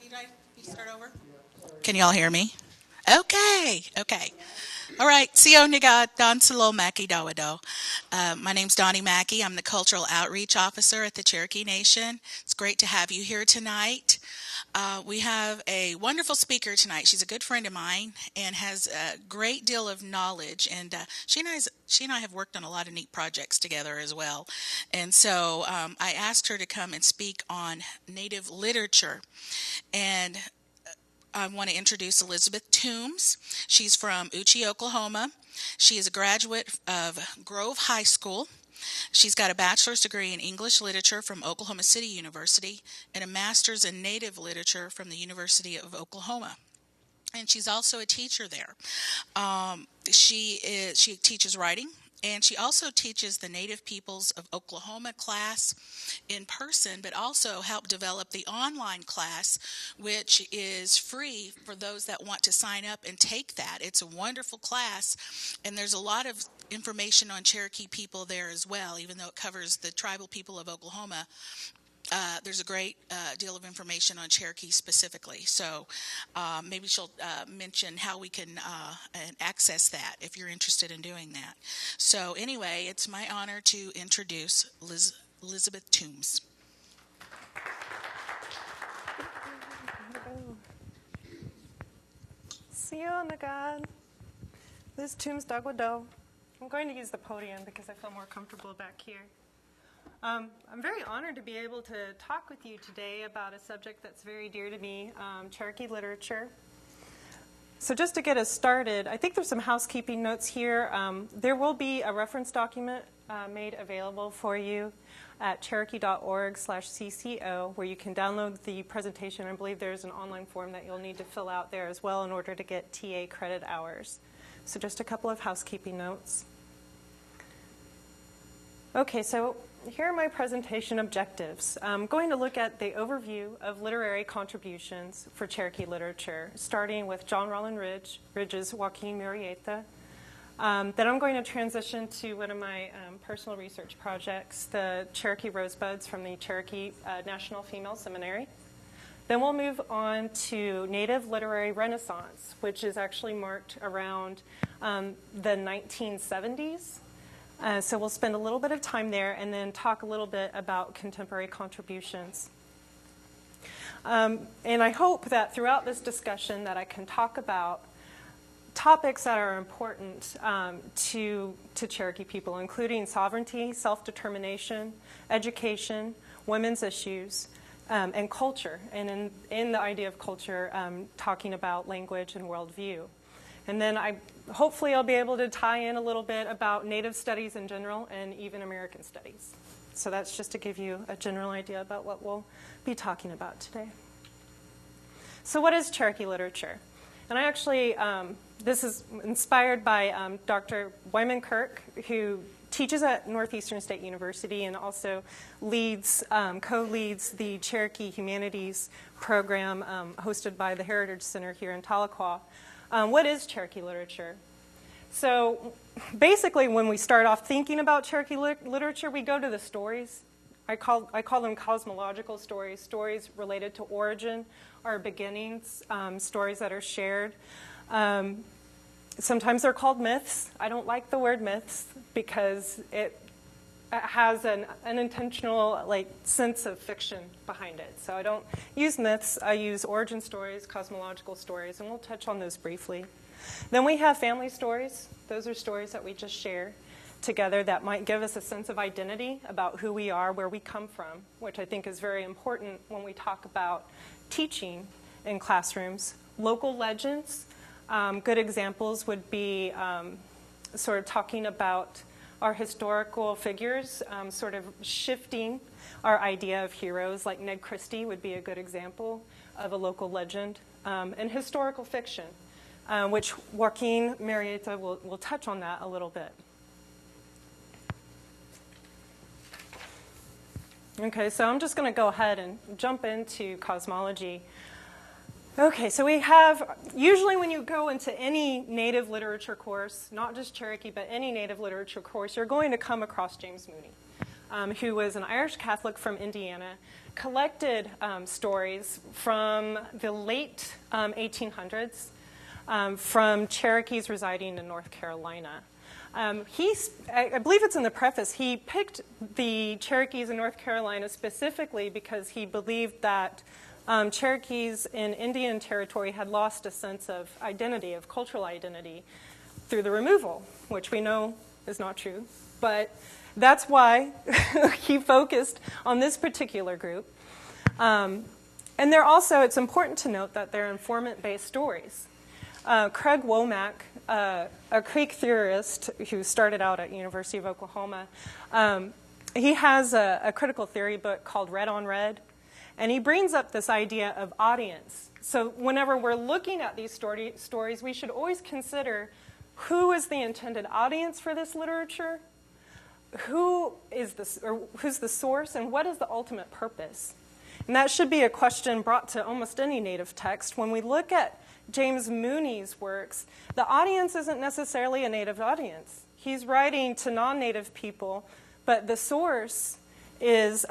You start over? Can y'all hear me? Okay. All right. Sio Niga Don Salo Mackey Dawado. My name's Donnie Mackey. I'm the Cultural Outreach Officer at the Cherokee Nation. It's great to have you here tonight. We have a wonderful speaker tonight. She's a good friend of mine and has a great deal of knowledge. And she and I have worked on a lot of neat projects together as well. And so I asked her to come and speak on Native literature. And I want to introduce Elizabeth Toombs. She's from Uchi, Oklahoma. She is a graduate of Grove High School. She's got a bachelor's degree in English literature from Oklahoma City University and a master's in Native literature from the University of Oklahoma. And she's also a teacher there. She teaches writing. And she also teaches the Native Peoples of Oklahoma class in person, but also helped develop the online class, which is free for those that want to sign up and take that. It's a wonderful class, and there's a lot of information on Cherokee people there as well, even though it covers the tribal people of Oklahoma. There's a great deal of information on Cherokee specifically. So maybe she'll mention how we can access that if you're interested in doing that. So anyway, it's my honor to introduce Elizabeth Toombs. Sio Nagad. Liz Toombs Dagwado. I'm going to use the podium because I feel more comfortable back here. I'm very honored to be able to talk with you today about a subject that's very dear to me, Cherokee literature. So just to get us started, I think there's some housekeeping notes here. There will be a reference document made available for you at cherokee.org/CCO where you can download the presentation. I believe there's an online form that you'll need to fill out there as well in order to get TA credit hours. So just a couple of housekeeping notes. Okay, so here are my presentation objectives. I'm going to look at the overview of literary contributions for Cherokee literature, starting with John Rollin Ridge's Joaquin Murrieta. Then I'm going to transition to one of my personal research projects, the Cherokee Rosebuds from the Cherokee National Female Seminary. Then we'll move on to Native Literary Renaissance, which is actually marked around the 1970s. So we'll spend a little bit of time there and then talk a little bit about contemporary contributions. And I hope that throughout this discussion that I can talk about topics that are important to Cherokee people, including sovereignty, self-determination, education, women's issues, and culture. And in the idea of culture, talking about language and worldview. And then hopefully I'll be able to tie in a little bit about Native studies in general and even American studies. So that's just to give you a general idea about what we'll be talking about today. So what is Cherokee literature? And I actually, this is inspired by Dr. Wyman Kirk, who teaches at Northeastern State University and also co-leads the Cherokee Humanities program hosted by the Heritage Center here in Tahlequah. What is Cherokee literature? So basically, when we start off thinking about Cherokee literature, we go to the stories. I call them cosmological stories, stories related to origin, our beginnings, stories that are shared. Sometimes they're called myths. I don't like the word myths because it has an unintentional sense of fiction behind it. So I don't use myths. I use origin stories, cosmological stories, and we'll touch on those briefly. Then we have family stories. Those are stories that we just share together that might give us a sense of identity about who we are, where we come from, which I think is very important when we talk about teaching in classrooms. Local legends. Good examples would be sort of talking about our historical figures, sort of shifting our idea of heroes, like Ned Christie would be a good example of a local legend, and historical fiction, which Joaquin Murrieta will touch on that a little bit. Okay, so I'm just going to go ahead and jump into cosmology. Okay, so we have, usually when you go into any Native literature course, not just Cherokee, but any Native literature course, you're going to come across James Mooney. who was an Irish Catholic from Indiana, collected stories from the late 1800s from Cherokees residing in North Carolina. I believe it's in the preface, he picked the Cherokees in North Carolina specifically because he believed that Cherokees in Indian Territory had lost a sense of identity, of cultural identity, through the removal, which we know is not true. But that's why he focused on this particular group. And they're also, it's important to note that they're informant-based stories. Craig Womack, a Creek theorist who started out at University of Oklahoma, he has a critical theory book called Red on Red, and he brings up this idea of audience. So whenever we're looking at these stories, we should always consider who is the intended audience for this literature, who's the source, and what is the ultimate purpose? And that should be a question brought to almost any Native text. When we look at James Mooney's works, the audience isn't necessarily a Native audience. He's writing to non-Native people, but the source is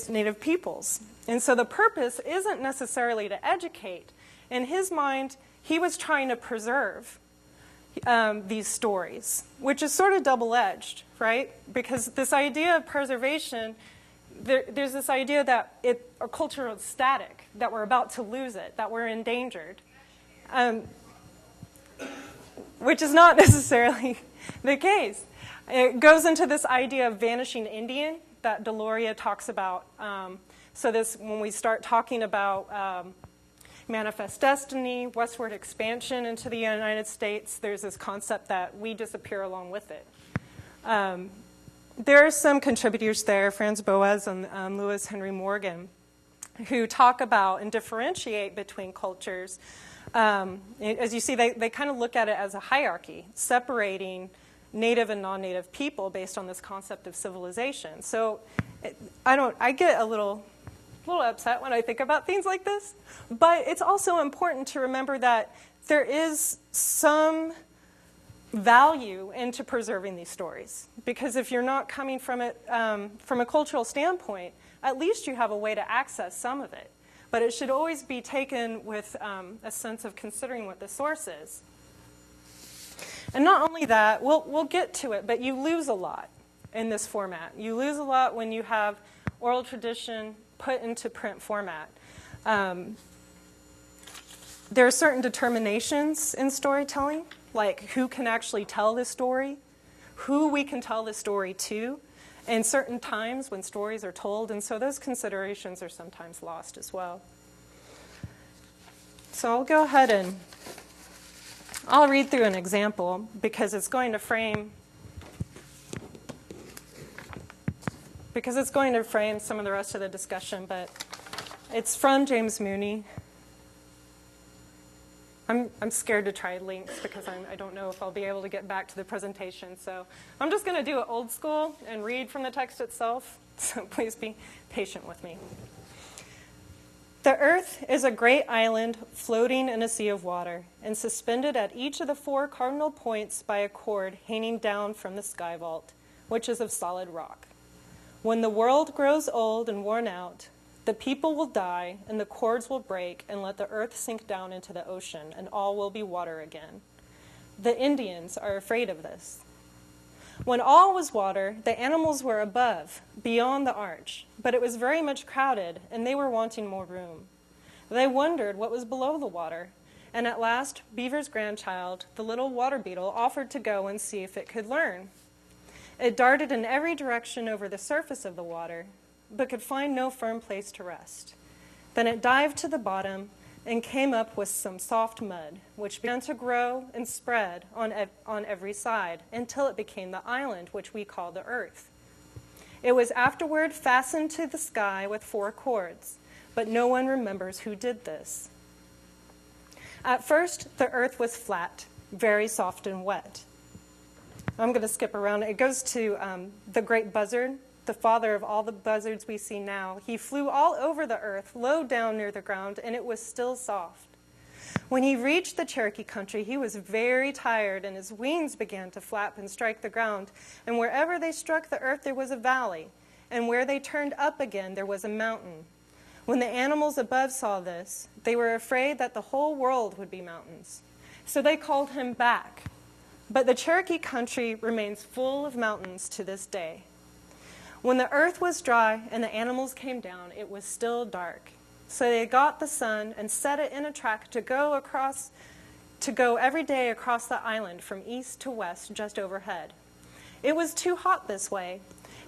Native peoples. And so the purpose isn't necessarily to educate. In his mind, he was trying to preserve these stories, which is sort of double-edged, right? Because this idea of preservation, there's this idea that our culture is static, that we're about to lose it, that we're endangered, which is not necessarily the case. It goes into this idea of vanishing Indian that Deloria talks about. So when we start talking about manifest destiny, westward expansion into the United States, there's this concept that we disappear along with it. There are some contributors there, Franz Boas and Lewis Henry Morgan, who talk about and differentiate between cultures. As you see, they kind of look at it as a hierarchy, separating Native and non-Native people based on this concept of civilization. So I get a little upset when I think about things like this, but it's also important to remember that there is some value into preserving these stories, because if you're not coming from it from a cultural standpoint, at least you have a way to access some of it. But it should always be taken with a sense of considering what the source is. And not only that, we'll get to it, but you lose a lot in this format. You lose a lot when you have oral tradition put into print format. There are certain determinations in storytelling, like who can actually tell this story, who we can tell this story to, and certain times when stories are told, and so those considerations are sometimes lost as well. So I'll go ahead and I'll read through an example because it's going to frame some of the rest of the discussion, but it's from James Mooney. I'm scared to try links because I don't know if I'll be able to get back to the presentation. So I'm just going to do it old school and read from the text itself. So please be patient with me. The earth is a great island floating in a sea of water and suspended at each of the 4 cardinal points by a cord hanging down from the sky vault, which is of solid rock. When the world grows old and worn out, the people will die, and the cords will break, and let the earth sink down into the ocean, and all will be water again. The Indians are afraid of this. When all was water, the animals were above, beyond the arch, but it was very much crowded, and they were wanting more room. They wondered what was below the water, and at last Beaver's grandchild, the little water beetle, offered to go and see if it could learn. It darted in every direction over the surface of the water, but could find no firm place to rest. Then it dived to the bottom and came up with some soft mud, which began to grow and spread on every side until it became the island, which we call the earth. It was afterward fastened to the sky with 4 cords, but no one remembers who did this. At first, the earth was flat, very soft and wet. I'm going to skip around. It goes to the great buzzard, the father of all the buzzards we see now. He flew all over the earth, low down near the ground, and it was still soft. When he reached the Cherokee country, he was very tired, and his wings began to flap and strike the ground. And wherever they struck the earth, there was a valley, and where they turned up again, there was a mountain. When the animals above saw this, they were afraid that the whole world would be mountains. So they called him back. But the Cherokee country remains full of mountains to this day. When the earth was dry and the animals came down, it was still dark. So they got the sun and set it in a track to go every day across the island from east to west just overhead. It was too hot this way,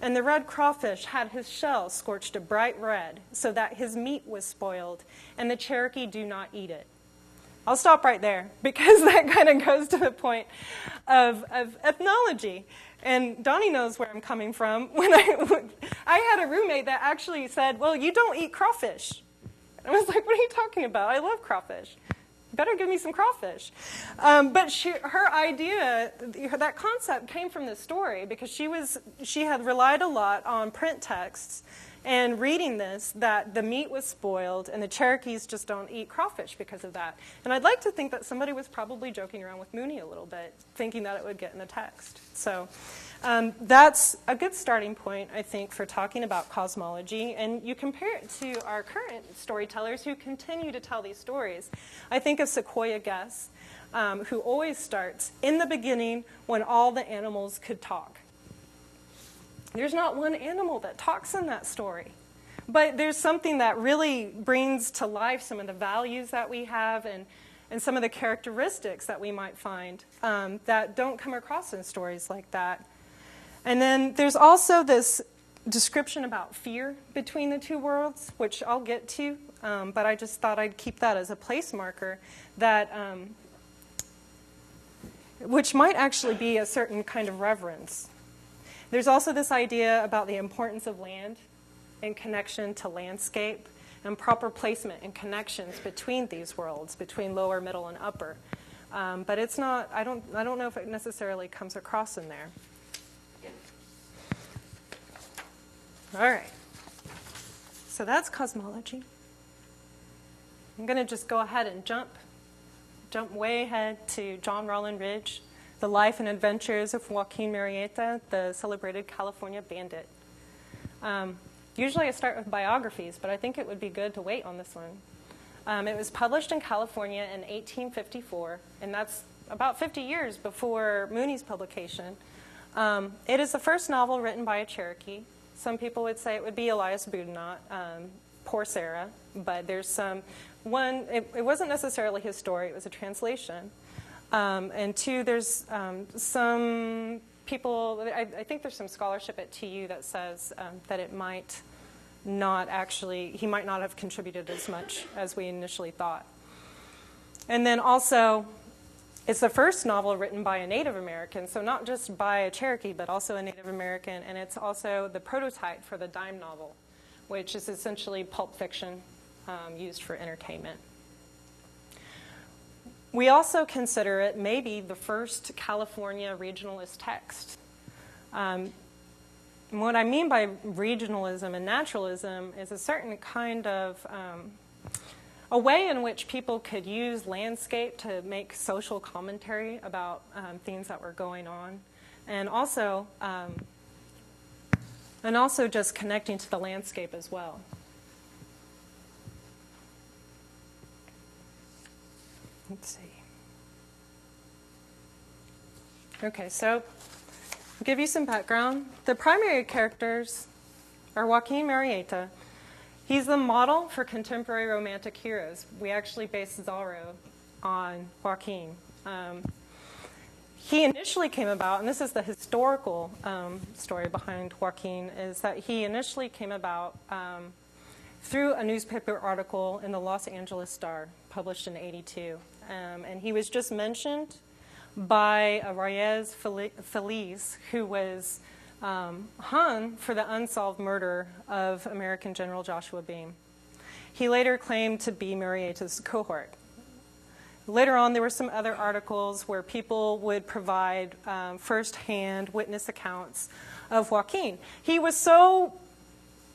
and the red crawfish had his shell scorched a bright red so that his meat was spoiled, and the Cherokee do not eat it. I'll stop right there because that kind of goes to the point of ethnology. And Donnie knows where I'm coming from. When I had a roommate that actually said, well, you don't eat crawfish. I was like, what are you talking about? I love crawfish. Better give me some crawfish. But her idea, that concept came from this story because she had relied a lot on print texts and reading this, that the meat was spoiled and the Cherokees just don't eat crawfish because of that. And I'd like to think that somebody was probably joking around with Mooney a little bit, thinking that it would get in the text. So that's a good starting point, I think, for talking about cosmology. And you compare it to our current storytellers who continue to tell these stories. I think of Sequoia Guess, who always starts in the beginning when all the animals could talk. There's not one animal that talks in that story. But there's something that really brings to life some of the values that we have and some of the characteristics that we might find that don't come across in stories like that. And then there's also this description about fear between the two worlds, which I'll get to, but I just thought I'd keep that as a place marker that, which might actually be a certain kind of reverence. There's also this idea about the importance of land in connection to landscape and proper placement and connections between these worlds, between lower, middle, and upper. But it's not, I don't know if it necessarily comes across in there. All right. So that's cosmology. I'm going to just go ahead and jump way ahead to John Rollin Ridge, the life and adventures of Joaquin Murrieta, the celebrated California bandit. Usually I start with biographies, but I think it would be good to wait on this one. It was published in California in 1854, and that's about 50 years before Mooney's publication. It is the first novel written by a Cherokee. Some people would say it would be Elias Boudinot, Poor Sarah, but there's it wasn't necessarily his story, it was a translation. And two, there's some people, I think there's some scholarship at TU that says that it might not actually, he might not have contributed as much as we initially thought. And then also, it's the first novel written by a Native American, so not just by a Cherokee, but also a Native American, and it's also the prototype for the dime novel, which is essentially pulp fiction used for entertainment. We also consider it maybe the first California regionalist text. And what I mean by regionalism and naturalism is a certain kind of a way in which people could use landscape to make social commentary about things that were going on, and also just connecting to the landscape as well. Let's see. Okay, so I'll give you some background. The primary characters are Joaquin Murrieta. He's the model for contemporary romantic heroes. We actually base Zorro on Joaquin. He initially came about, and this is the historical story behind Joaquin, is that he initially came about through a newspaper article in the Los Angeles Star, published in '82. And he was just mentioned by Reyes Feliz, who was hung for the unsolved murder of American General Joshua Beam. He later claimed to be Murrieta's cohort. Later on, there were some other articles where people would provide first-hand witness accounts of Joaquin. He was so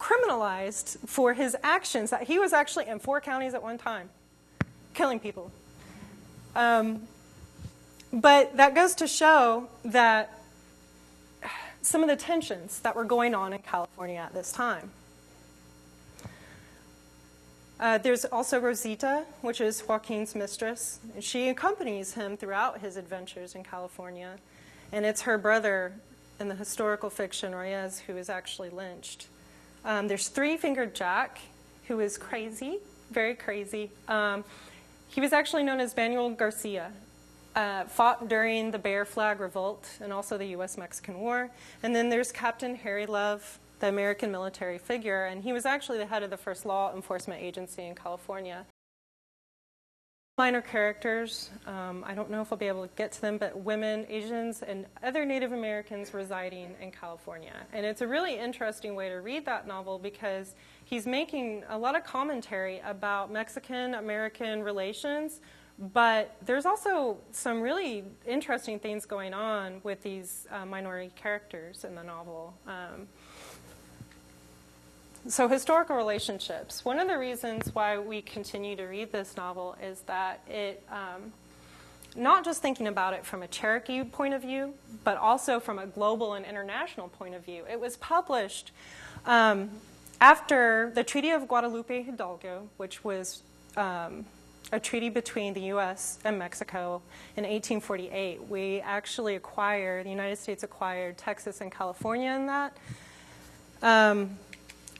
criminalized for his actions that he was actually in 4 counties at one time, killing people. But that goes to show that some of the tensions that were going on in California at this time. There's also Rosita, which is Joaquin's mistress. She accompanies him throughout his adventures in California. And it's her brother in the historical fiction, Reyes, who is actually lynched. There's Three-Fingered Jack, who is crazy, very crazy. He was actually known as Manuel Garcia, fought during the Bear Flag Revolt and also the U.S.-Mexican War. And then there's Captain Harry Love, the American military figure, and he was actually the head of the first law enforcement agency in California. Minor characters, I don't know if I'll be able to get to them, but women, Asians, and other Native Americans residing in California. And it's a really interesting way to read that novel because he's making a lot of commentary about Mexican-American relations, but there's also some really interesting things going on with these minority characters in the novel. So historical relationships. One of the reasons why we continue to read this novel is that it, not just thinking about it from a Cherokee point of view, but also from a global and international point of view. It was published after the Treaty of Guadalupe Hidalgo, which was a treaty between the U.S. and Mexico in 1848. We actually acquired, the United States acquired Texas and California in that.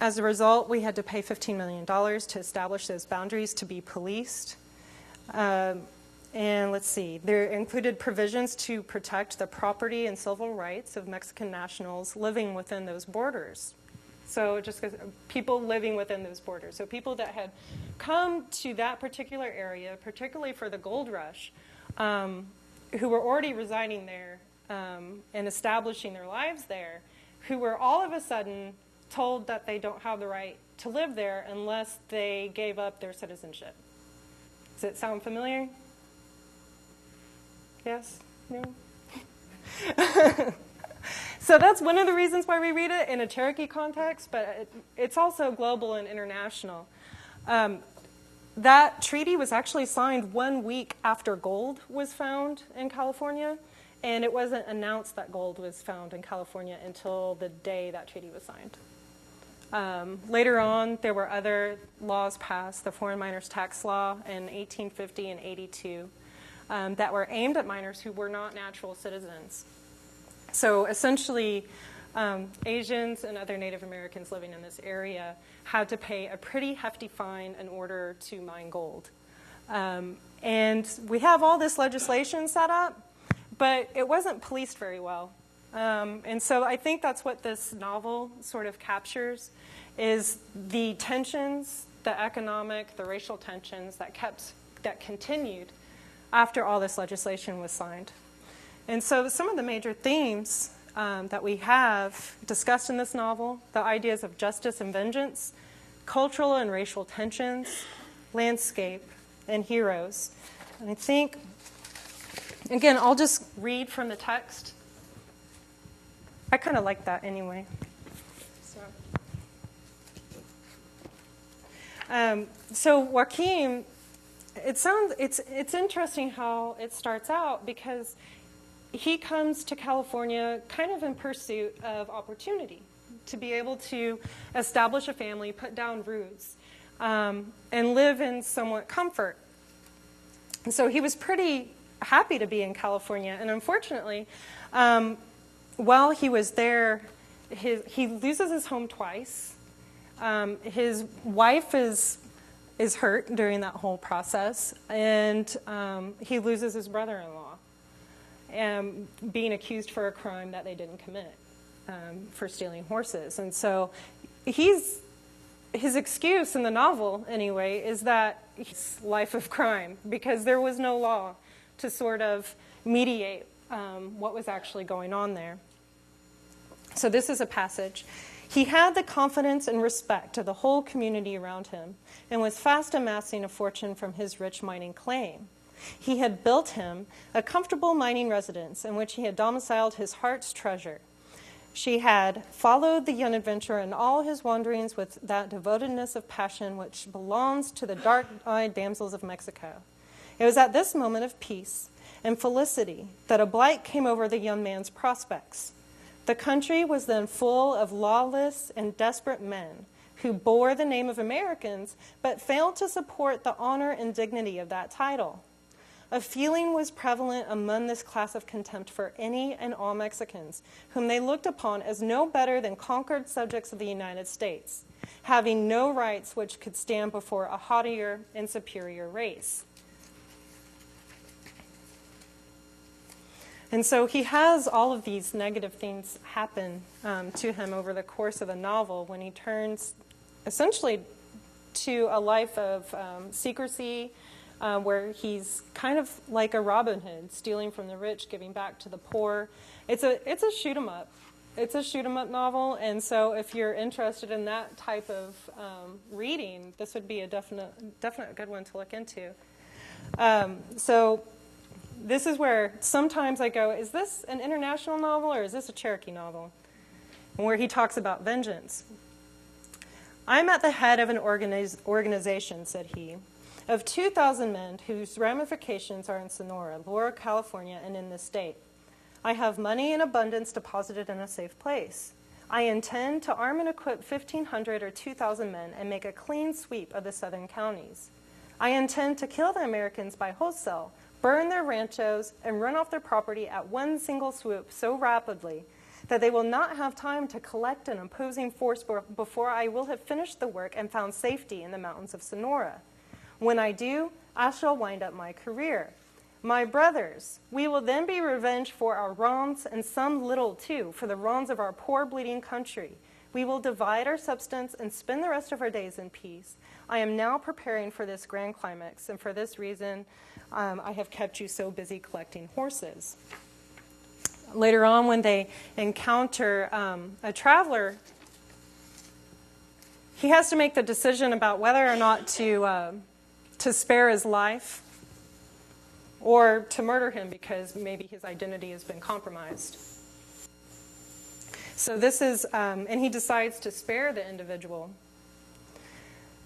As a result, we had to pay $15 million to establish those boundaries to be policed. And let's see, there included provisions to protect the property and civil rights of Mexican nationals living within those borders. So just people living within those borders. So people that had come to that particular area, particularly for the gold rush, who were already residing there and establishing their lives there, who were all of a sudden told that they don't have the right to live there unless they gave up their citizenship. Does it sound familiar? Yes? No? So that's one of the reasons why we read it in a Cherokee context, but it's also global and international. That treaty was actually signed 1 week after gold was found in California, and it wasn't announced that gold was found in California until the day that treaty was signed. Later on, there were other laws passed, the Foreign Miners Tax Law in 1850 and 82, that were aimed at miners who were not natural citizens. So essentially, Asians and other Native Americans living in this area had to pay a pretty hefty fine in order to mine gold. And we have all this legislation set up, but it wasn't policed very well. And so I think that's what this novel sort of captures, is the tensions, the economic, the racial tensions that continued after all this legislation was signed. And so some of the major themes that we have discussed in this novel, the ideas of justice and vengeance, cultural and racial tensions, landscape, and heroes. And I think, again, I'll just read from the text. I kind of like that anyway. So Joaquin, it's interesting how it starts out because he comes to California kind of in pursuit of opportunity to be able to establish a family, put down roots, and live in somewhat comfort. And so he was pretty happy to be in California, and unfortunately, while he was there, he loses his home twice. His wife is hurt during that whole process, and he loses his brother-in-law, being accused for a crime that they didn't commit, for stealing horses. And so his excuse in the novel, anyway, is that his life of crime, because there was no law to sort of mediate what was actually going on there. So this is a passage. He had the confidence and respect of the whole community around him and was fast amassing a fortune from his rich mining claim. He had built him a comfortable mining residence in which he had domiciled his heart's treasure. She had followed the young adventurer in all his wanderings with that devotedness of passion which belongs to the dark-eyed damsels of Mexico. It was at this moment of peace and felicity that a blight came over the young man's prospects. The country was then full of lawless and desperate men who bore the name of Americans but failed to support the honor and dignity of that title. A feeling was prevalent among this class of contempt for any and all Mexicans, whom they looked upon as no better than conquered subjects of the United States, having no rights which could stand before a haughtier and superior race. And so he has all of these negative things happen to him over the course of the novel when he turns essentially to a life of secrecy, where he's kind of like a Robin Hood, stealing from the rich, giving back to the poor. It's a shoot 'em up. It's a shoot 'em up novel, and so if you're interested in that type of reading, this would be a definite good one to look into. So this is where sometimes I go, is this an international novel or is this a Cherokee novel? And where he talks about vengeance. I'm at the head of an organization, said he, of 2,000 men whose ramifications are in Sonora, Laurel, California, and in this state. I have money in abundance deposited in a safe place. I intend to arm and equip 1,500 or 2,000 men and make a clean sweep of the southern counties. I intend to kill the Americans by wholesale, burn their ranchos, and run off their property at one single swoop so rapidly that they will not have time to collect an imposing force before I will have finished the work and found safety in the mountains of Sonora. When I do, I shall wind up my career. My brothers, we will then be revenged for our wrongs, and some little, too, for the wrongs of our poor, bleeding country. We will divide our substance and spend the rest of our days in peace. I am now preparing for this grand climax, and for this reason, I have kept you so busy collecting horses. Later on, when they encounter a traveler, he has to make the decision about whether or not to spare his life or to murder him because maybe his identity has been compromised. So this is, and he decides to spare the individual.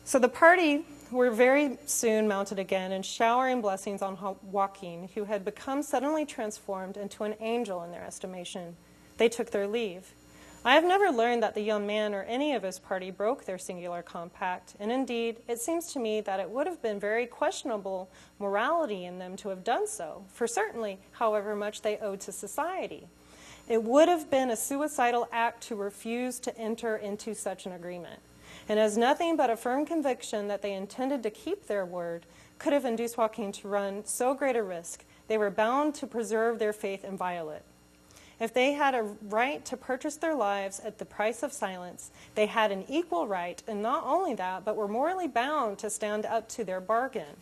So the party were very soon mounted again and showering blessings on Joaquin, who had become suddenly transformed into an angel in their estimation. They took their leave. I have never learned that the young man or any of his party broke their singular compact, and indeed, it seems to me that it would have been very questionable morality in them to have done so, for certainly, however much they owed to society. It would have been a suicidal act to refuse to enter into such an agreement. And as nothing but a firm conviction that they intended to keep their word could have induced Joaquin to run so great a risk, they were bound to preserve their faith inviolate. If they had a right to purchase their lives at the price of silence, they had an equal right, and not only that, but were morally bound to stand up to their bargain.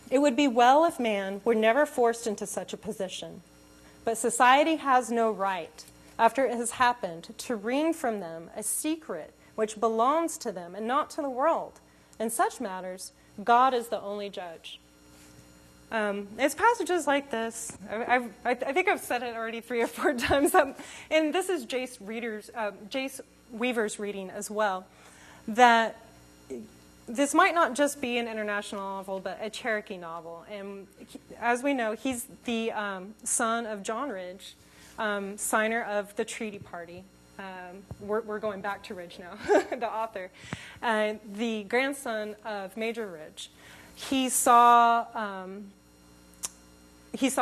It would be well if man were never forced into such a position. But society has no right, after it has happened, to wring from them a secret which belongs to them and not to the world. In such matters, God is the only judge. It's passages like this. I think I've said it already 3 or 4 times, and this is Jace Weaver's reading as well, that this might not just be an international novel, but a Cherokee novel. And as we know, he's the son of John Ridge, signer of the Treaty Party. We're going back to Ridge now, the author. The grandson of Major Ridge. He saw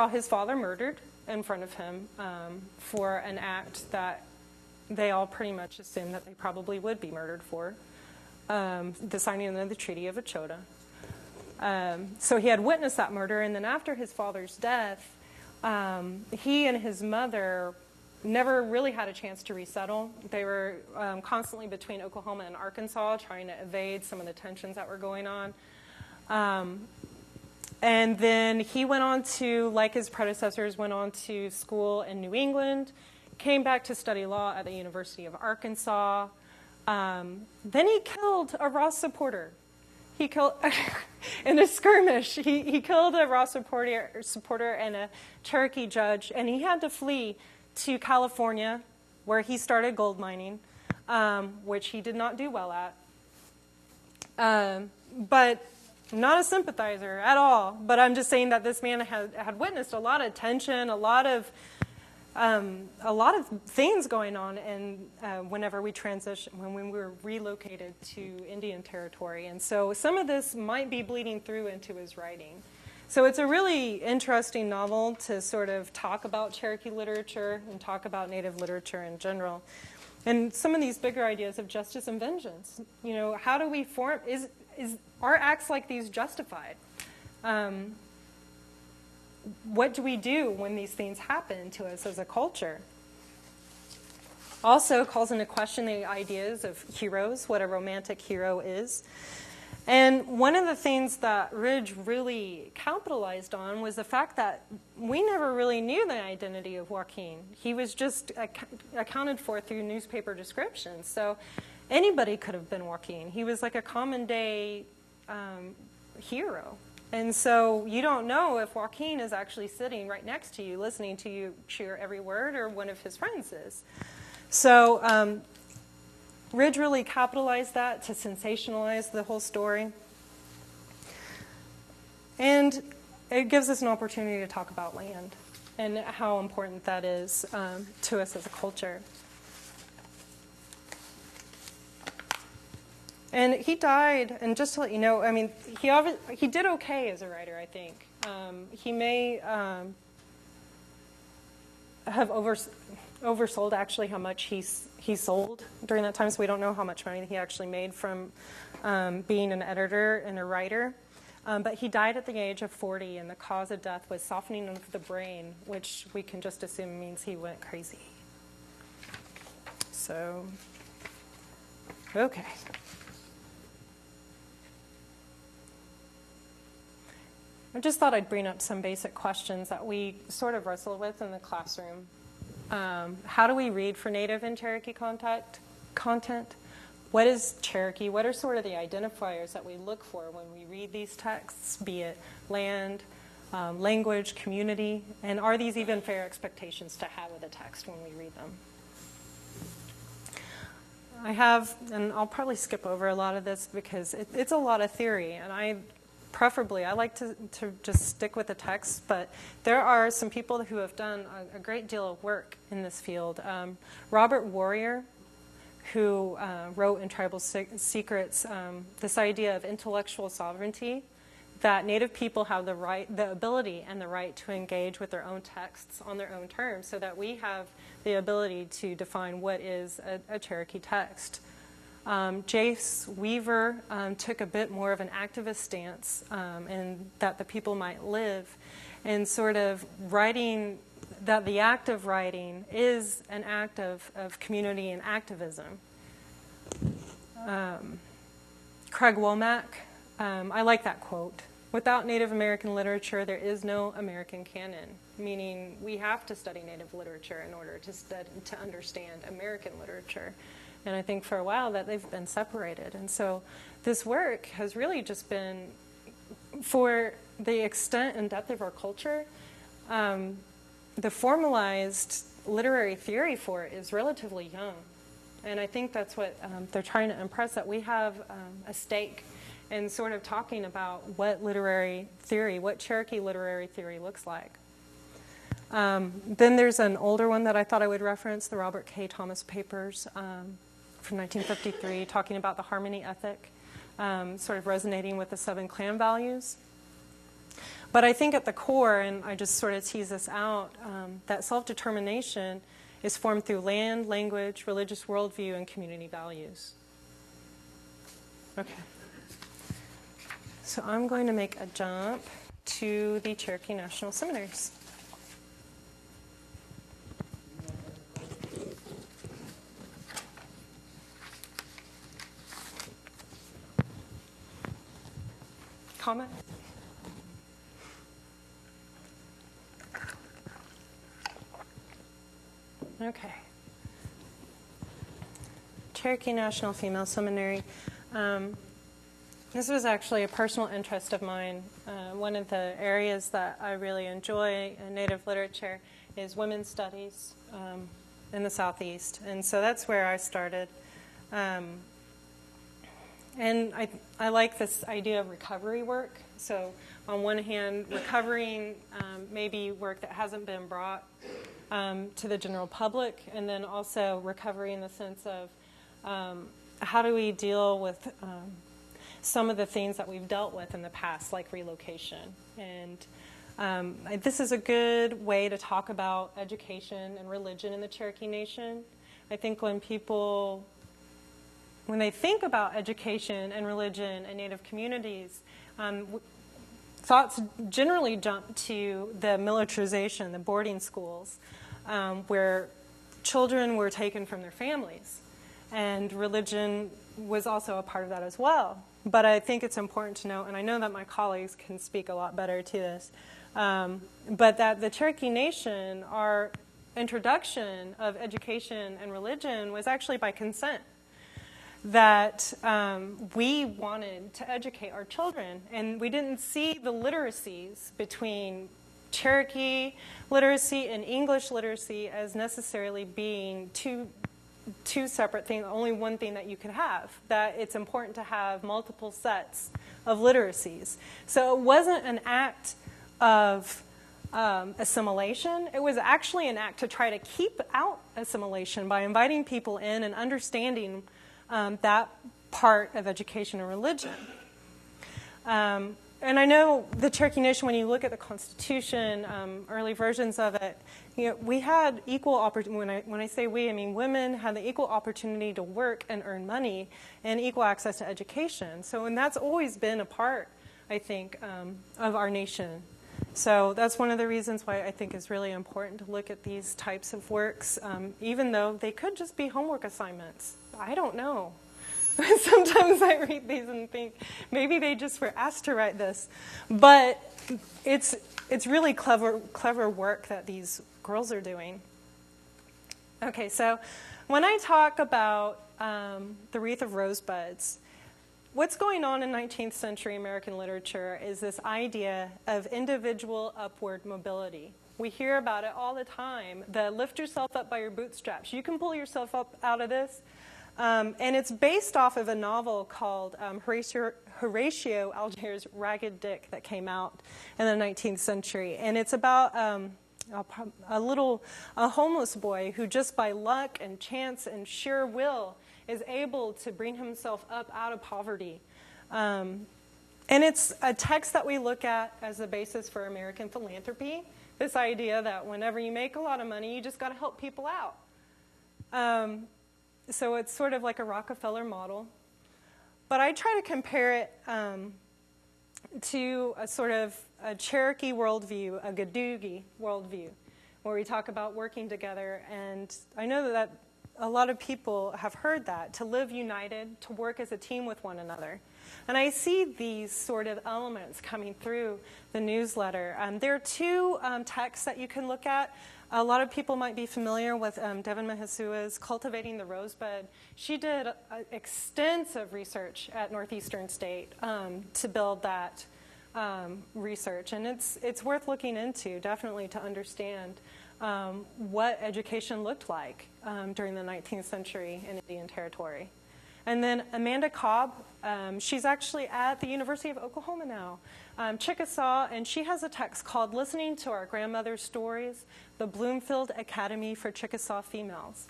his father murdered in front of him for an act that they all pretty much assumed that they probably would be murdered for, the signing of the Treaty of Ochota. So he had witnessed that murder, and then after his father's death, he and his mother never really had a chance to resettle. They were constantly between Oklahoma and Arkansas trying to evade some of the tensions that were going on. And then he went on to, like his predecessors, went on to school in New England, came back to study law at the University of Arkansas. Then he killed a Ross supporter. He killed, in a skirmish, he killed a Ross supporter and a Cherokee judge, and he had to flee to California, where he started gold mining, which he did not do well at. But I'm not a sympathizer at all, but I'm just saying that this man had witnessed a lot of tension, a lot of things going on, and whenever we when we were relocated to Indian Territory, and so some of this might be bleeding through into his writing. So it's a really interesting novel to sort of talk about Cherokee literature and talk about Native literature in general, and some of these bigger ideas of justice and vengeance. You know, how do we form? Are acts like these justified? What do we do when these things happen to us as a culture? Also calls into question the ideas of heroes, what a romantic hero is. And one of the things that Ridge really capitalized on was the fact that we never really knew the identity of Joaquin. He was just accounted for through newspaper descriptions. So anybody could have been Joaquin. He was like a common day hero. And so you don't know if Joaquin is actually sitting right next to you, listening to you cheer every word, or one of his friends is. So Ridge really capitalized that to sensationalize the whole story. And it gives us an opportunity to talk about land and how important that is to us as a culture. And he died, and just to let you know, I mean, he did okay as a writer, I think. He may have oversold actually how much he sold during that time, so we don't know how much money he actually made from being an editor and a writer. But he died at the age of 40, and the cause of death was softening of the brain, which we can just assume means he went crazy. So, okay. I just thought I'd bring up some basic questions that we sort of wrestle with in the classroom. How do we read for Native and Cherokee content? What is Cherokee? What are sort of the identifiers that we look for when we read these texts, be it land, language, community, and are these even fair expectations to have with a text when we read them? I have, and I'll probably skip over a lot of this because it's a lot of theory, and I like to just stick with the text, but there are some people who have done a great deal of work in this field. Robert Warrior, who wrote in Tribal Secrets this idea of intellectual sovereignty, that Native people have the ability and the right to engage with their own texts on their own terms, so that we have the ability to define what is a Cherokee text. Jace Weaver took a bit more of an activist stance in that the people might live, and sort of writing that the act of writing is an act of community and activism. Craig Womack, I like that quote. Without Native American literature, there is no American canon, meaning we have to study Native literature in order to understand American literature. And I think for a while that they've been separated. And so this work has really just been, for the extent and depth of our culture, the formalized literary theory for it is relatively young. And I think that's what they're trying to impress, that we have a stake in sort of talking about what literary theory, what Cherokee literary theory looks like. Then there's an older one that I thought I would reference, the Robert K. Thomas papers from 1953, talking about the harmony ethic, sort of resonating with the 7 clan values. But I think at the core, and I just sort of tease this out, that self-determination is formed through land, language, religious worldview, and community values. Okay. So I'm going to make a jump to the Cherokee National Seminaries. Comment? Okay. Cherokee National Female Seminary. This was actually a personal interest of mine. One of the areas that I really enjoy in Native literature is women's studies in the Southeast. And so that's where I started. And I like this idea of recovery work. So on one hand, recovering maybe work that hasn't been brought to the general public, and then also recovery in the sense of how do we deal with some of the things that we've dealt with in the past, like relocation. And this is a good way to talk about education and religion in the Cherokee Nation. I think when they think about education and religion in Native communities, thoughts generally jump to the militarization, the boarding schools, where children were taken from their families. And religion was also a part of that as well. But I think it's important to note, and I know that my colleagues can speak a lot better to this, but that the Cherokee Nation, our introduction of education and religion was actually by consent. That we wanted to educate our children, and we didn't see the literacies between Cherokee literacy and English literacy as necessarily being two separate things, only one thing that you could have, that it's important to have multiple sets of literacies. So it wasn't an act of assimilation. It was actually an act to try to keep out assimilation by inviting people in and understanding that part of education and religion. And I know the Cherokee Nation, when you look at the Constitution, early versions of it, we had equal opportunity. When I say we, I mean women had the equal opportunity to work and earn money and equal access to education. So, and that's always been a part, I think, of our nation. So that's one of the reasons why I think it's really important to look at these types of works, even though they could just be homework assignments. I don't know. Sometimes I read these and think maybe they just were asked to write this, but it's really clever work that these girls are doing. Okay, so when I talk about the Wreath of Rosebuds, what's going on in 19th century American literature is this idea of individual upward mobility. We hear about it all the time. The lift yourself up by your bootstraps. You can pull yourself up out of this. And it's based off of a novel called Horatio Alger's Ragged Dick that came out in the 19th century. And it's about a homeless boy who just by luck and chance and sheer will is able to bring himself up out of poverty. And it's a text that we look at as the basis for American philanthropy, this idea that whenever you make a lot of money, you just got to help people out. So it's sort of like a Rockefeller model. But I try to compare it to a sort of a Cherokee worldview, a Gadoogie worldview, where we talk about working together. And I know that a lot of people have heard that, to live united, to work as a team with one another. And I see these sort of elements coming through the newsletter. There are two texts that you can look at. A lot of people might be familiar with Devin Mahasua's Cultivating the Rosebud. She did extensive research at Northeastern State to build that research. And it's worth looking into, definitely, to understand what education looked like during the 19th century in Indian Territory. And then Amanda Cobb, she's actually at the University of Oklahoma now, Chickasaw, and she has a text called Listening to Our Grandmother's Stories, the Bloomfield Academy for Chickasaw Females.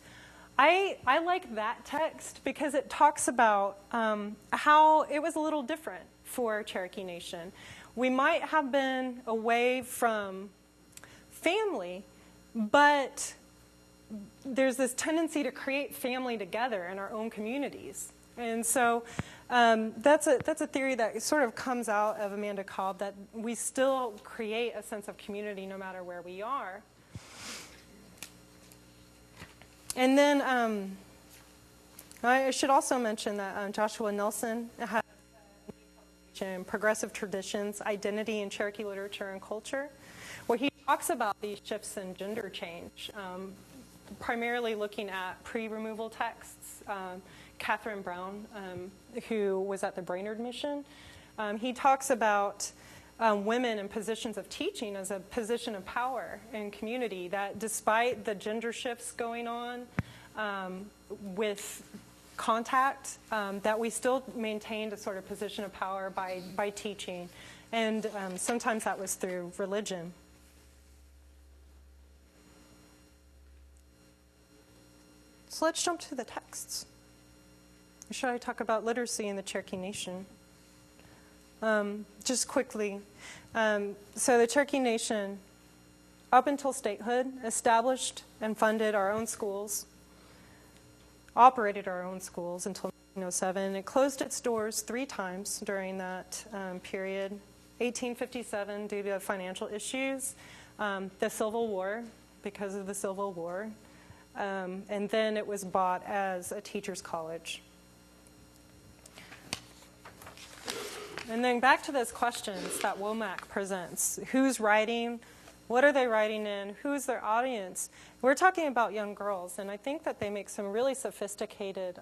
I like that text because it talks about how it was a little different for Cherokee Nation. We might have been away from family, but there's this tendency to create family together in our own communities. And so that's a theory that sort of comes out of Amanda Cobb, that we still create a sense of community no matter where we are. And then I should also mention that Joshua Nelson has Progressive Traditions, Identity in Cherokee Literature and Culture, where he talks about these shifts in gender change, primarily looking at pre-removal texts. Catherine Brown, who was at the Brainerd Mission, he talks about women in positions of teaching as a position of power in community, that despite the gender shifts going on with contact, that we still maintained a sort of position of power by teaching. And sometimes that was through religion. So let's jump to the texts. Should I talk about literacy in the Cherokee Nation? Just quickly. So the Cherokee Nation, up until statehood, established and funded our own schools, operated our own schools until 1907. It closed its doors 3 times during that period. 1857 due to financial issues, the Civil War, because of the Civil War, and then it was bought as a teacher's college. And then back to those questions that Womack presents. Who's writing? What are they writing in? Who's their audience? We're talking about young girls, and I think that they make some really sophisticated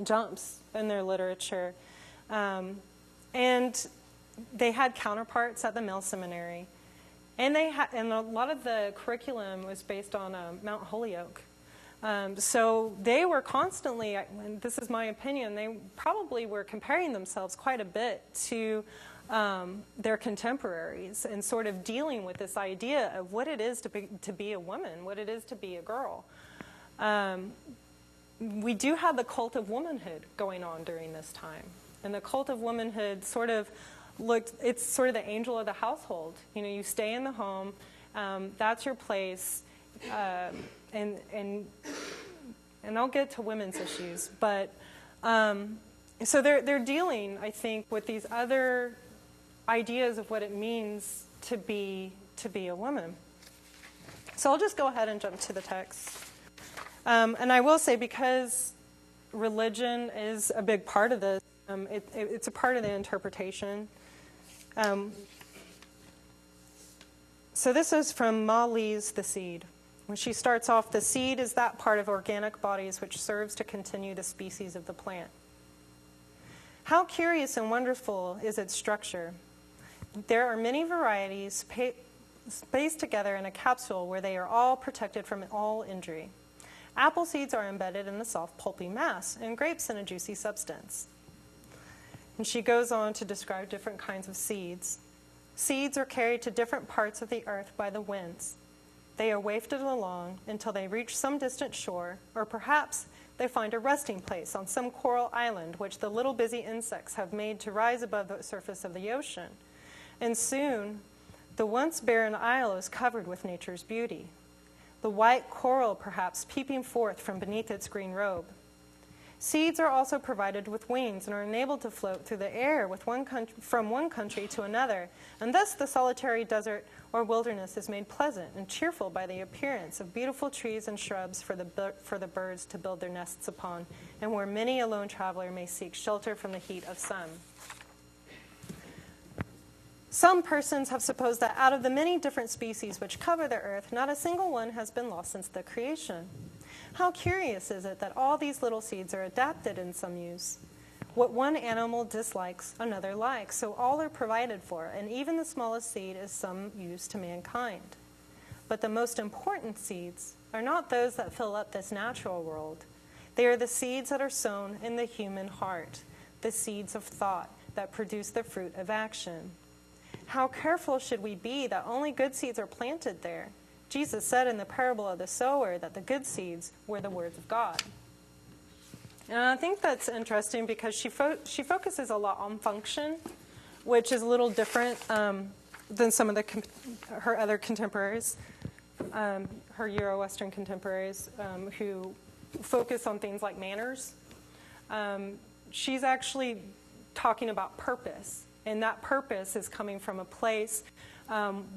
jumps in their literature. And they had counterparts at the male seminary. And a lot of the curriculum was based on Mount Holyoke. So they were constantly, and this is my opinion, they probably were comparing themselves quite a bit to their contemporaries and sort of dealing with this idea of what it is to be a woman, what it is to be a girl. We do have the cult of womanhood going on during this time. And the cult of womanhood sort of it's sort of the angel of the household. You know, you stay in the home, that's your place, and I'll get to women's issues, but so they're dealing, I think, with these other ideas of what it means to be a woman. So I'll just go ahead and jump to the text, and I will say, because religion is a big part of this, it's a part of the interpretation. So this is from Ma Lee's The Seed. When she starts off, the seed is that part of organic bodies which serves to continue the species of the plant. How curious and wonderful is its structure. There are many varieties spaced together in a capsule where they are all protected from all injury. Apple seeds are embedded in the soft pulpy mass, and grapes in a juicy substance. And she goes on to describe different kinds of seeds. Seeds are carried to different parts of the earth by the winds. They are wafted along until they reach some distant shore, or perhaps they find a resting place on some coral island which the little busy insects have made to rise above the surface of the ocean. And soon, the once barren isle is covered with nature's beauty. The white coral, perhaps, peeping forth from beneath its green robe. Seeds are also provided with wings and are enabled to float through the air from one country to another, and thus the solitary desert or wilderness is made pleasant and cheerful by the appearance of beautiful trees and shrubs for the birds to build their nests upon, and where many a lone traveler may seek shelter from the heat of sun. Some persons have supposed that out of the many different species which cover the earth, not a single one has been lost since the creation. How curious is it that all these little seeds are adapted in some use? What one animal dislikes, another likes, so all are provided for, and even the smallest seed is some use to mankind. But the most important seeds are not those that fill up this natural world. They are the seeds that are sown in the human heart, the seeds of thought that produce the fruit of action. How careful should we be that only good seeds are planted there? Jesus said in the parable of the sower that the good seeds were the words of God. And I think that's interesting because she focuses a lot on function, which is a little different than some of her other contemporaries, her Euro-Western contemporaries, who focus on things like manners. She's actually talking about purpose, and that purpose is coming from a place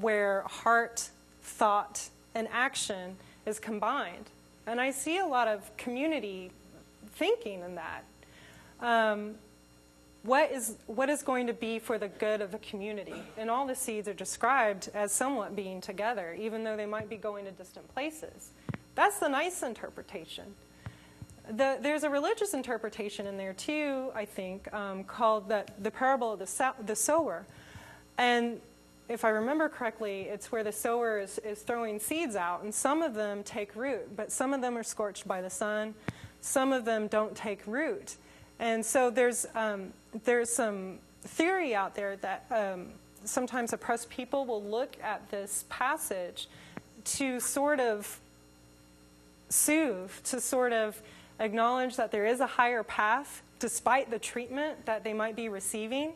where heart, thought, and action is combined. And I see a lot of community thinking in that. What is going to be for the good of the community? And all the seeds are described as somewhat being together, even though they might be going to distant places. That's the nice interpretation. There's a religious interpretation in there too, I think, called the parable of the sower. And if I remember correctly, it's where the sower is throwing seeds out, and some of them take root, but some of them are scorched by the sun. some of them don't take root. And so there's some theory out there that sometimes oppressed people will look at this passage to sort of soothe, to sort of acknowledge that there is a higher path despite the treatment that they might be receiving,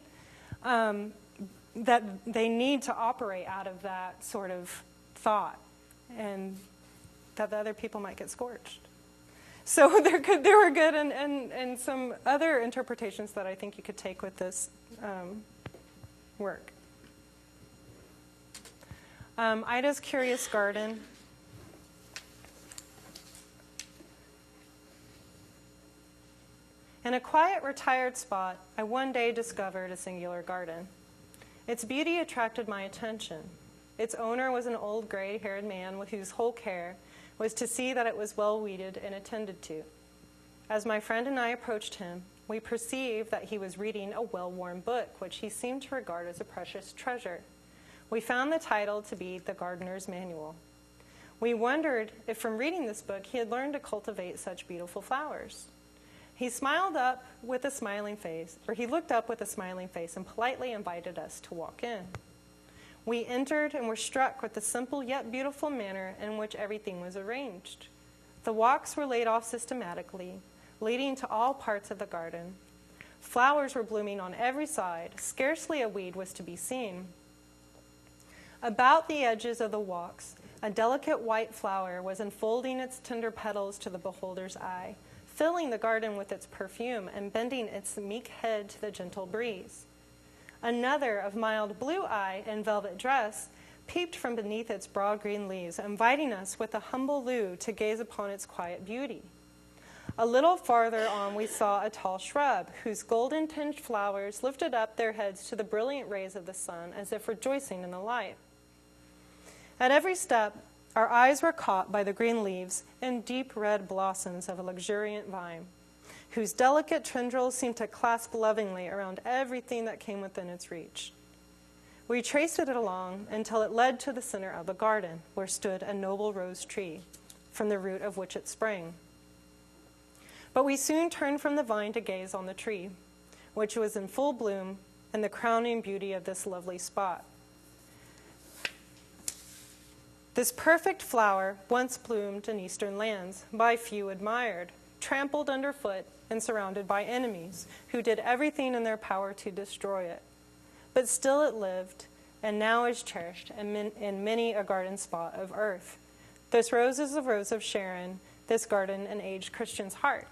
that they need to operate out of that sort of thought, and that the other people might get scorched. So there were good and some other interpretations that I think you could take with this work. Ida's Curious Garden. In a quiet, retired spot, I one day discovered a singular garden. Its beauty attracted my attention. Its owner was an old gray-haired man with whose whole care was to see that it was well weeded and attended to. As my friend and I approached him, we perceived that he was reading a well-worn book, which he seemed to regard as a precious treasure. We found the title to be The Gardener's Manual. We wondered if from reading this book he had learned to cultivate such beautiful flowers. He smiled up with a smiling face, or he looked up with a smiling face and politely invited us to walk in. We entered and were struck with the simple yet beautiful manner in which everything was arranged. The walks were laid off systematically, leading to all parts of the garden. Flowers were blooming on every side. Scarcely a weed was to be seen. About the edges of the walks, a delicate white flower was unfolding its tender petals to the beholder's eye, filling the garden with its perfume and bending its meek head to the gentle breeze. Another, of mild blue eye and velvet dress, peeped from beneath its broad green leaves, inviting us with a humble lieu to gaze upon its quiet beauty. A little farther on we saw a tall shrub, whose golden-tinged flowers lifted up their heads to the brilliant rays of the sun as if rejoicing in the light. At every step, our eyes were caught by the green leaves and deep red blossoms of a luxuriant vine, whose delicate tendrils seemed to clasp lovingly around everything that came within its reach. We traced it along until it led to the center of the garden, where stood a noble rose tree, from the root of which it sprang. But we soon turned from the vine to gaze on the tree, which was in full bloom and the crowning beauty of this lovely spot. This perfect flower once bloomed in eastern lands, by few admired, trampled underfoot, and surrounded by enemies who did everything in their power to destroy it. But still it lived, and now is cherished in many a garden spot of earth. This rose is the rose of Sharon, this garden an aged Christian's heart.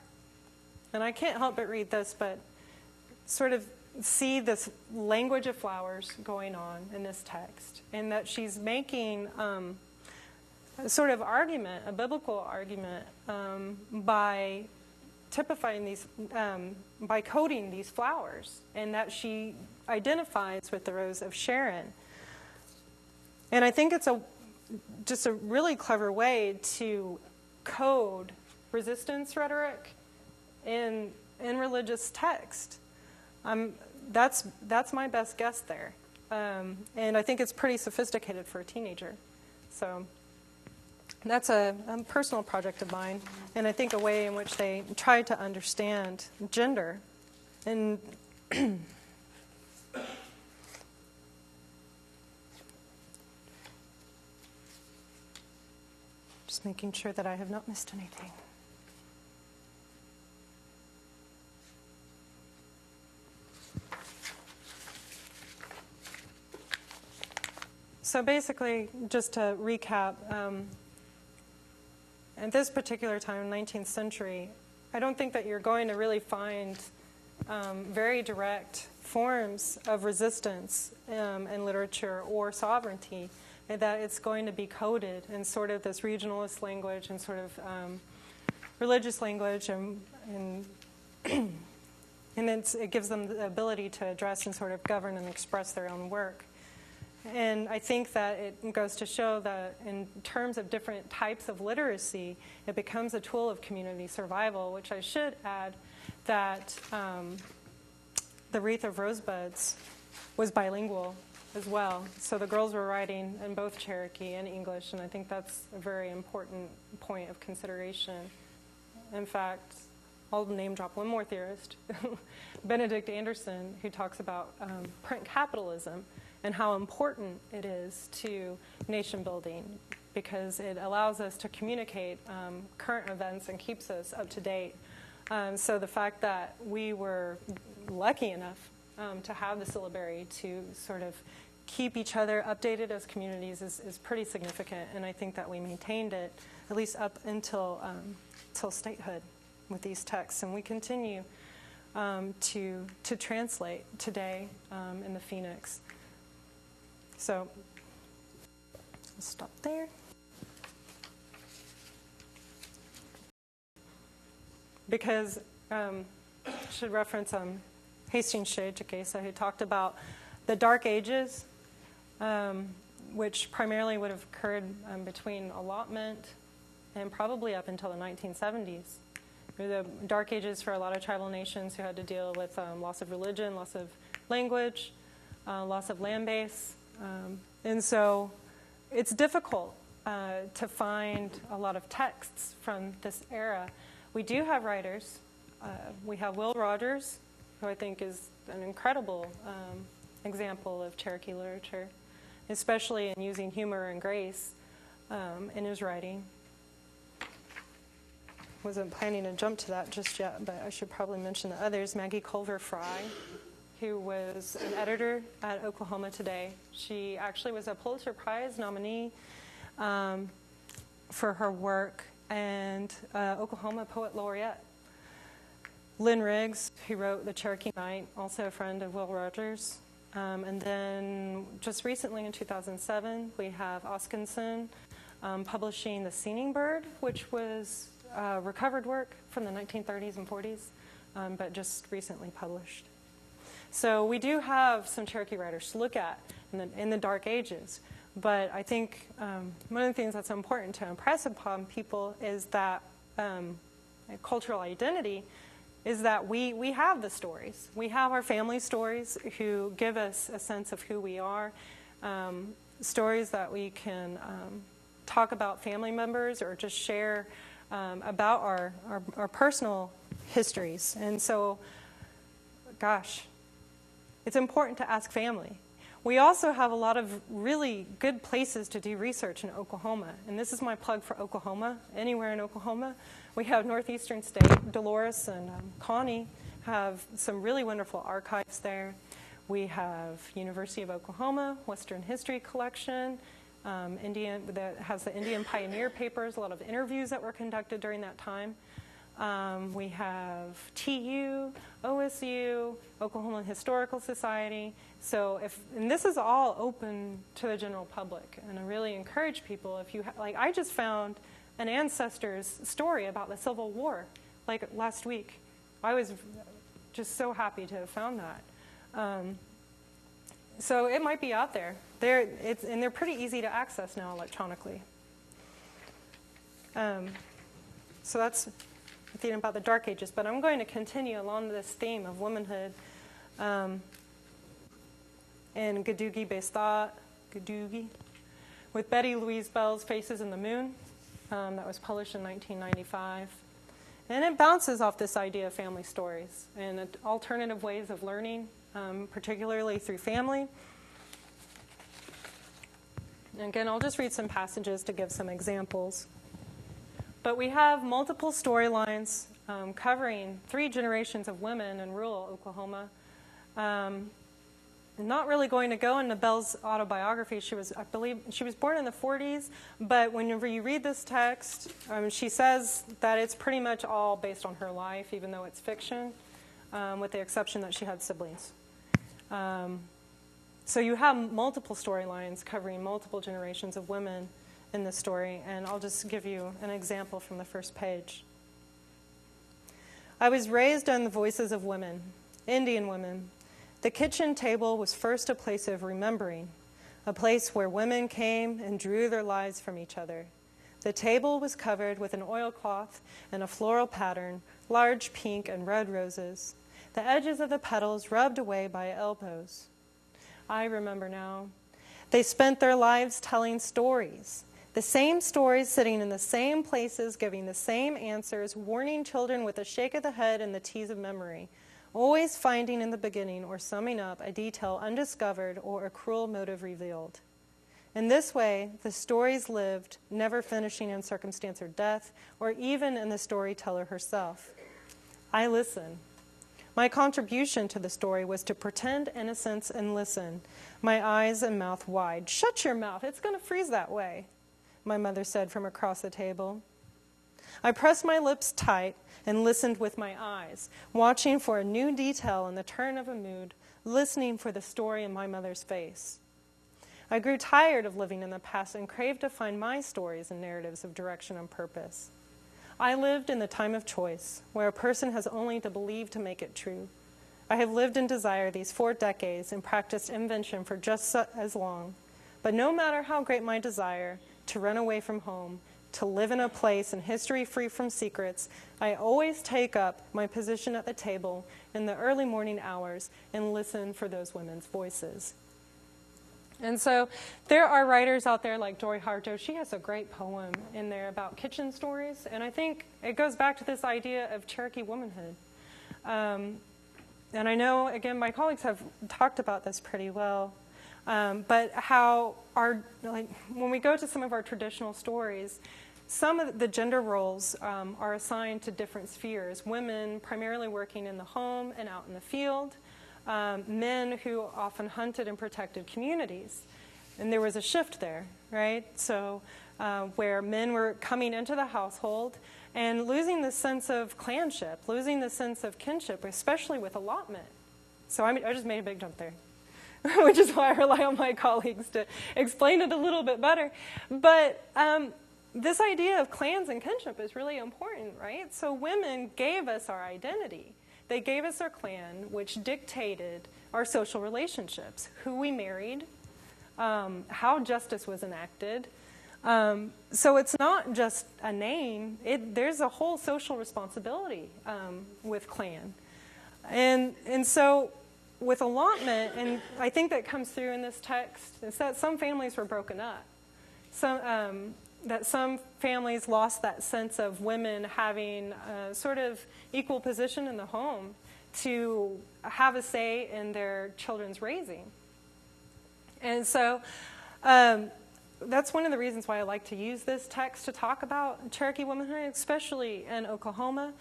And I can't help but read this, but sort of see this language of flowers going on in this text, and that she's making a sort of argument, a biblical argument, by typifying these, by coding these flowers, and that she identifies with the rose of Sharon. And I think it's just a really clever way to code resistance rhetoric in religious text. That's my best guess there, and I think it's pretty sophisticated for a teenager. So that's a personal project of mine, and I think a way in which they try to understand gender. And just making sure that I have not missed anything. So basically, just to recap, at this particular time, 19th century, I don't think that you're going to really find very direct forms of resistance in literature or sovereignty, and that it's going to be coded in sort of this regionalist language and sort of religious language, and it gives them the ability to address and sort of govern and express their own work. And I think that it goes to show that in terms of different types of literacy, it becomes a tool of community survival, which I should add that the Wreath of Rosebuds was bilingual as well. So the girls were writing in both Cherokee and English, and I think that's a very important point of consideration in fact, I'll name drop one more theorist, Benedict Anderson, who talks about print capitalism and how important it is to nation building because it allows us to communicate current events and keeps us up to date. So the fact that we were lucky enough to have the syllabary to sort of keep each other updated as communities is pretty significant, and I think that we maintained it at least up until till statehood with these texts, and we continue to translate today in the Phoenix. So I'll stop there. Because I should reference Hastings Cherokee, who talked about the Dark Ages, which primarily would have occurred between allotment and probably up until the 1970s. The Dark Ages for a lot of tribal nations who had to deal with loss of religion, loss of language, loss of land base. And so it's difficult to find a lot of texts from this era. We do have writers. We have Will Rogers, who I think is an incredible example of Cherokee literature, especially in using humor and grace in his writing. Wasn't planning to jump to that just yet, but I should probably mention the others. Maggie Culver Fry, who was an editor at Oklahoma Today. She actually was a Pulitzer Prize nominee for her work, and Oklahoma Poet Laureate. Lynn Riggs, who wrote The Cherokee Night, also a friend of Will Rogers. And then just recently in 2007, we have Oskinson publishing The Singing Bird, which was recovered work from the 1930s and 40s, but just recently published. So we do have some Cherokee writers to look at in the Dark Ages. But I think one of the things that's important to impress upon people is that cultural identity is that we have the stories. We have our family stories who give us a sense of who we are, stories that we can talk about family members or just share about our personal histories. And so, gosh, it's important to ask family. We also have a lot of really good places to do research in Oklahoma. And this is my plug for Oklahoma. Anywhere in Oklahoma, we have Northeastern State. Dolores and Connie have some really wonderful archives there. We have University of Oklahoma, Western History Collection, that has the Indian Pioneer Papers, a lot of interviews that were conducted during that time. We have TU, OSU, Oklahoma Historical Society. So and this is all open to the general public, and I really encourage people, if you I just found an ancestor's story about the Civil War, like last week. I was just so happy to have found that. So it might be out there. And they're pretty easy to access now electronically. So that's the theme about the Dark Ages, but I'm going to continue along this theme of womanhood in Gadoogie-based thought, Gadoogie, with Betty Louise Bell's Faces in the Moon, that was published in 1995. And it bounces off this idea of family stories and alternative ways of learning, particularly through family. And again, I'll just read some passages to give some examples. But we have multiple storylines covering 3 generations of women in rural Oklahoma. Not really going to go into Bell's autobiography. I believe she was born in the 40s, but whenever you read this text, she says that it's pretty much all based on her life, even though it's fiction, with the exception that she had siblings. So you have multiple storylines covering multiple generations of women in this story, and I'll just give you an example from the first page. I was raised on the voices of women, Indian women. The kitchen table was first a place of remembering, a place where women came and drew their lives from each other. The table was covered with an oilcloth and a floral pattern, large pink and red roses, the edges of the petals rubbed away by elbows. I remember now. They spent their lives telling stories. The same stories sitting in the same places, giving the same answers, warning children with a shake of the head and the tease of memory, always finding in the beginning or summing up a detail undiscovered or a cruel motive revealed. In this way, the stories lived, never finishing in circumstance or death, or even in the storyteller herself. I listen. My contribution to the story was to pretend innocence and listen, my eyes and mouth wide. Shut your mouth, it's going to freeze that way, my mother said from across the table. I pressed my lips tight and listened with my eyes, watching for a new detail in the turn of a mood, listening for the story in my mother's face. I grew tired of living in the past and craved to find my stories and narratives of direction and purpose. I lived in the time of choice, where a person has only to believe to make it true. I have lived in desire these 4 decades and practiced invention for just as long. But no matter how great my desire to run away from home, to live in a place in history free from secrets, I always take up my position at the table in the early morning hours and listen for those women's voices. And so there are writers out there like Joy Harjo. She has a great poem in there about kitchen stories, and I think it goes back to this idea of Cherokee womanhood. And I know, again, my colleagues have talked about this pretty well, but how when we go to some of our traditional stories, some of the gender roles are assigned to different spheres. Women primarily working in the home and out in the field. Men who often hunted and protected communities. And there was a shift there, right? So where men were coming into the household and losing the sense of clanship, losing the sense of kinship, especially with allotment. So I just made a big jump there, which is why I rely on my colleagues to explain it a little bit better. But this idea of clans and kinship is really important, right? So women gave us our identity. They gave us our clan, which dictated our social relationships, who we married, how justice was enacted. So it's not just a name. There's a whole social responsibility with clan. And so with allotment, and I think that comes through in this text, is that some families were broken up. That some families lost that sense of women having a sort of equal position in the home to have a say in their children's raising. And so that's one of the reasons why I like to use this text to talk about Cherokee womanhood, especially in Oklahoma.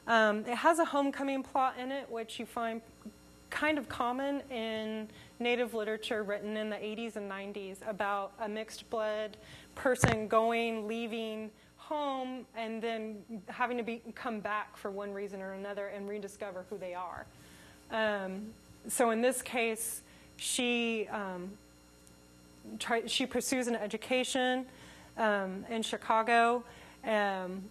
It has a homecoming plot in it, which you find kind of common in Native literature written in the 80s and 90s about a mixed blood person leaving home, and then having to come back for one reason or another and rediscover who they are. So in this case, she pursues an education in Chicago and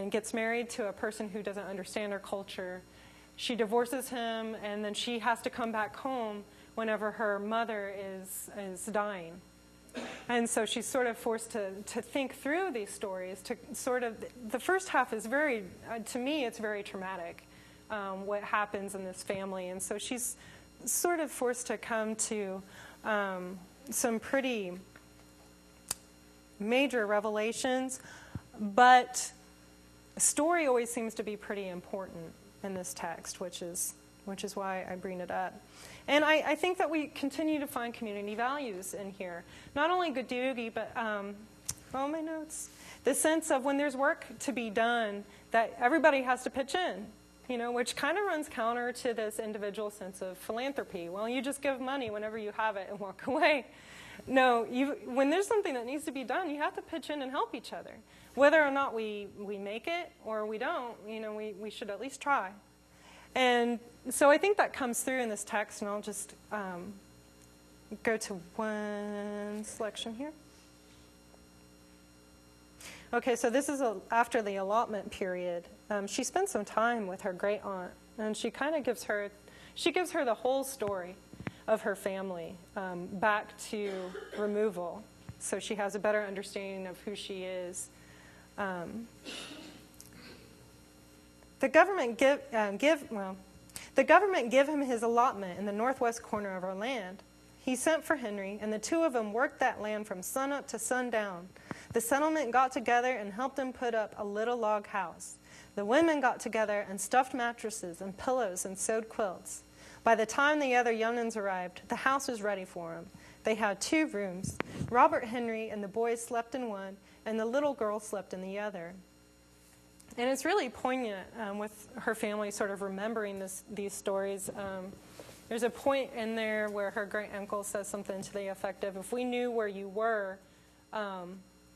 gets married to a person who doesn't understand her culture. She divorces him, and then she has to come back home whenever her mother is dying. And so she's sort of forced to think through these stories. The first half is to me, it's very traumatic, what happens in this family. And so she's sort of forced to come to some pretty major revelations. But story always seems to be pretty important in this text, which is why I bring it up. And I think that we continue to find community values in here. Not only Gadoogie, but, my notes. The sense of when there's work to be done, that everybody has to pitch in, which kind of runs counter to this individual sense of philanthropy. Well, you just give money whenever you have it and walk away. No, when there's something that needs to be done, you have to pitch in and help each other. Whether or not we make it or we don't, we should at least try. And so I think that comes through in this text, and I'll just go to one selection here. Okay, so this is after the allotment period. She spends some time with her great aunt, and she kind of gives her the whole story of her family back to removal, so she has a better understanding of who she is. The government give him his allotment in the northwest corner of our land. he sent for Henry, and the two of them worked that land from sunup to sundown. The settlement got together and helped him put up a little log house. The women got together and stuffed mattresses and pillows and sewed quilts. By the time the other young'uns arrived, the house was ready for them. They had 2 rooms. Robert Henry and the boys slept in one, and the little girl slept in the other. And it's really poignant with her family sort of remembering these stories. There's a point in there where her great-uncle says something to the effect of, if we knew where you were,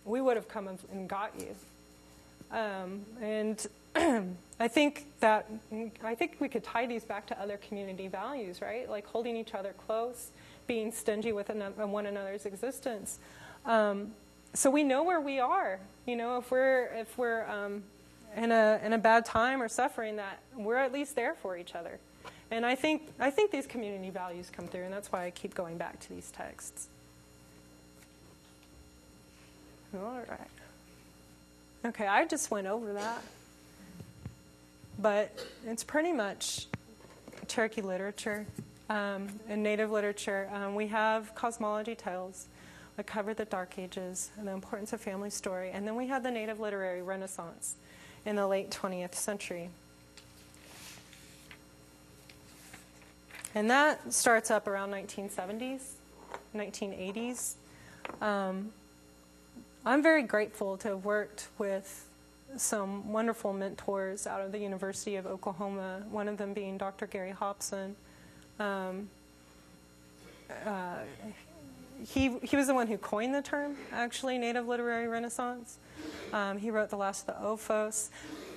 we would have come and got you. And I think we could tie these back to other community values, right? Like holding each other close, being stingy with one another's existence. So we know where we are. You know, if we're in a bad time or suffering, that we're at least there for each other. And I think these community values come through, and that's why I keep going back to these texts. All right. Okay, I just went over that. But it's pretty much Cherokee literature and Native literature. We have cosmology tales that cover the Dark Ages and the importance of family story. And then we have the Native literary renaissance in the late 20th century. And that starts up around 1970s, 1980s. I'm very grateful to have worked with some wonderful mentors out of the University of Oklahoma, one of them being Dr. Gary Hobson. He was the one who coined the term, actually, Native Literary Renaissance. He wrote The Last of the Ophos.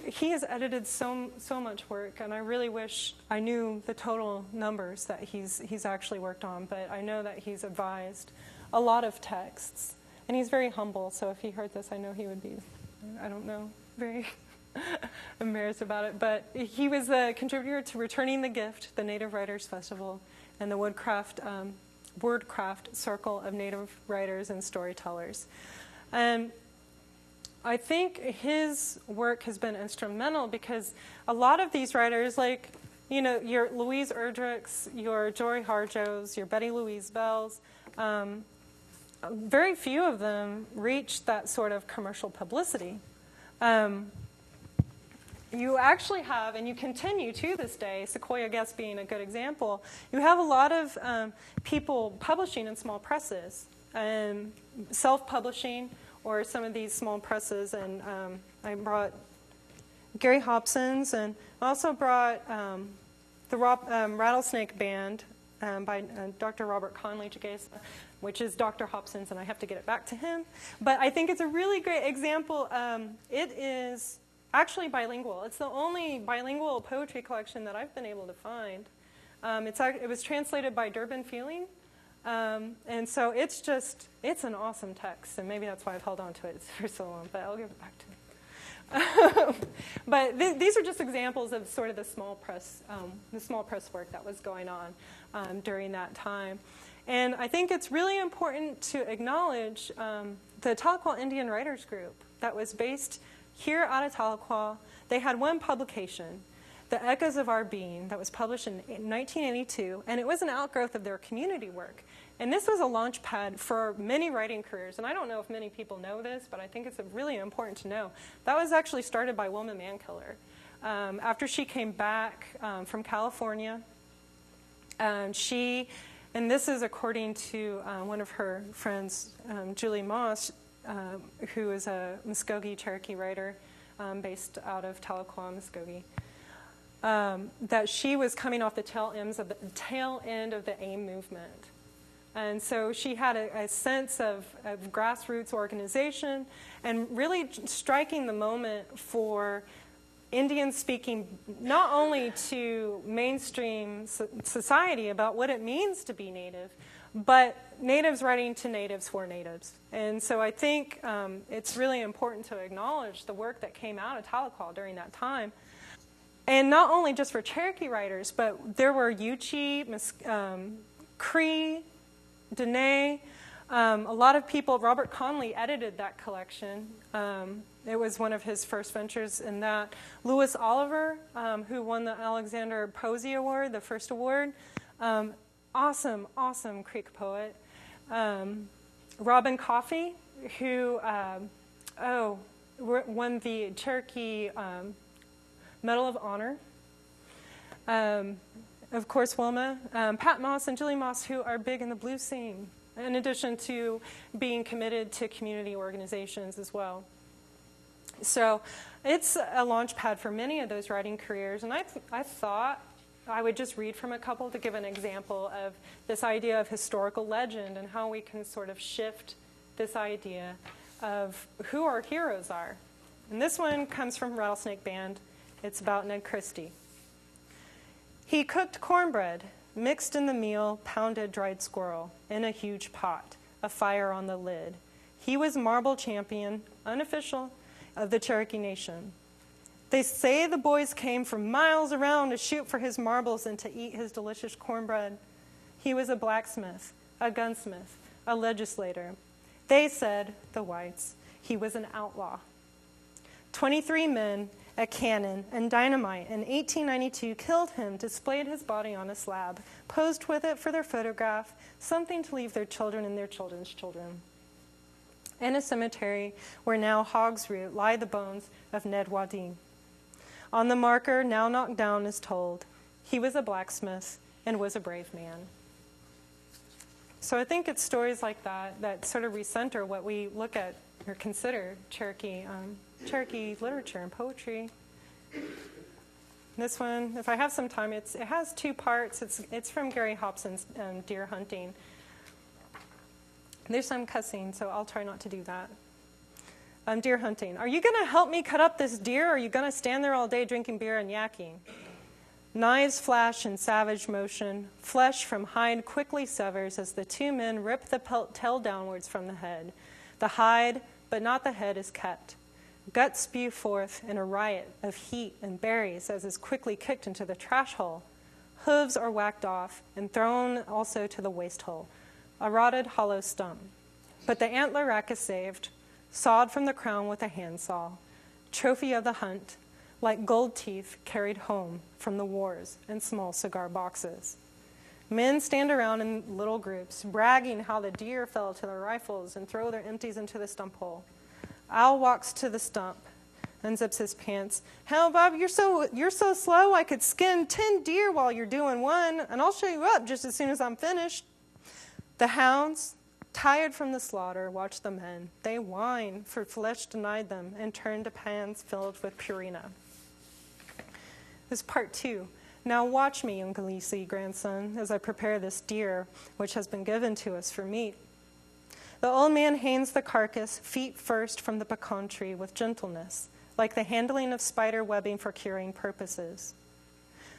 He has edited so much work, and I really wish I knew the total numbers that he's actually worked on, but I know that he's advised a lot of texts. And he's very humble, so if he heard this, I know he would be, I don't know, very embarrassed about it. But he was a contributor to Returning the Gift, the Native Writers Festival, and the Wordcraft Circle of Native Writers and Storytellers. And I think his work has been instrumental because a lot of these writers, like, you know, your Louise Erdrichs, your Jory Harjo's, your Betty Louise Bell's, very few of them reached that sort of commercial publicity. You actually have, and you continue to this day, Sequoia Guest being a good example, you have a lot of people publishing in small presses, self-publishing, or some of these small presses. And I brought Gary Hobson's, and also brought the Rattlesnake Band by Dr. Robert Conley Jagesa, which is Dr. Hobson's, and I have to get it back to him. But I think it's a really great example. It is actually bilingual. It's the only bilingual poetry collection that I've been able to find. It was translated by Durbin Feeling, and so it's an awesome text, and maybe that's why I've held on to it for so long, but I'll give it back to him. But these are just examples of sort of the small press work that was going on during that time. And I think it's really important to acknowledge the Tahlequah Indian Writers Group that was based here out of Tahlequah. They had one publication, The Echoes of Our Being, that was published in 1982, and it was an outgrowth of their community work. And this was a launch pad for many writing careers. And I don't know if many people know this, but I think it's really important to know. That was actually started by Wilma Mankiller. After she came back from California, and this is according to one of her friends, Julie Moss, who is a Muskogee Cherokee writer based out of Tahlequah, Muskogee, that she was coming off the tail end of the AIM movement. And so she had a sense of grassroots organization and really striking the moment for Indians speaking not only to mainstream society about what it means to be Native, but Natives writing to Natives for Natives. And so I think it's really important to acknowledge the work that came out of Tahlequah during that time. And not only just for Cherokee writers, but there were Yuchi, Cree, Dene, a lot of people. Robert Conley edited that collection. It was one of his first ventures in that. Lewis Oliver, who won the Alexander Posey Award, the first award, awesome Creek poet. Robin Coffey, who won the Cherokee Medal of Honor. Of course, Wilma, Pat Moss, and Julie Moss, who are big in the blues scene, in addition to being committed to community organizations as well. So it's a launch pad for many of those writing careers, and I thought I would just read from a couple to give an example of this idea of historical legend and how we can sort of shift this idea of who our heroes are. And this one comes from Rattlesnake Band. It's about Ned Christie. He cooked cornbread, mixed in the meal, pounded dried squirrel, in a huge pot, a fire on the lid. He was marble champion, unofficial, of the Cherokee Nation. They say the boys came from miles around to shoot for his marbles and to eat his delicious cornbread. He was a blacksmith, a gunsmith, a legislator. They said, the whites, he was an outlaw. 23 men, a cannon, and dynamite in 1892 killed him, displayed his body on a slab, posed with it for their photograph, something to leave their children and their children's children. In a cemetery where now hogs root lie the bones of Ned Wading. On the marker, now knocked down, is told, he was a blacksmith and was a brave man. So I think it's stories like that that sort of recenter what we look at or consider Cherokee literature and poetry. This one, if I have some time, it has two parts. It's from Gary Hobson's Deer Hunting. There's some cussing, so I'll try not to do that. Deer hunting. Are you going to help me cut up this deer, or are you going to stand there all day drinking beer and yakking? Knives flash in savage motion. Flesh from hide quickly severs as the two men rip the tail downwards from the head. The hide, but not the head, is kept. Guts spew forth in a riot of heat and berries as is quickly kicked into the trash hole. Hooves are whacked off and thrown also to the waste hole, a rotted hollow stump. But the antler rack is saved, sawed from the crown with a handsaw, trophy of the hunt, like gold teeth carried home from the wars in small cigar boxes. Men stand around in little groups, bragging how the deer fell to their rifles and throw their empties into the stump hole. Al walks to the stump, unzips his pants. Hell, Bob, you're so slow. I could skin 10 deer while you're doing one, and I'll show you up just as soon as I'm finished. The hounds, tired from the slaughter, watch the men. They whine, for flesh denied them, and turn to pans filled with purina. This is part 2. Now watch me, Ungalisi, grandson, as I prepare this deer, which has been given to us for meat. The old man hangs the carcass, feet first, from the pecan tree with gentleness, like the handling of spider webbing for curing purposes.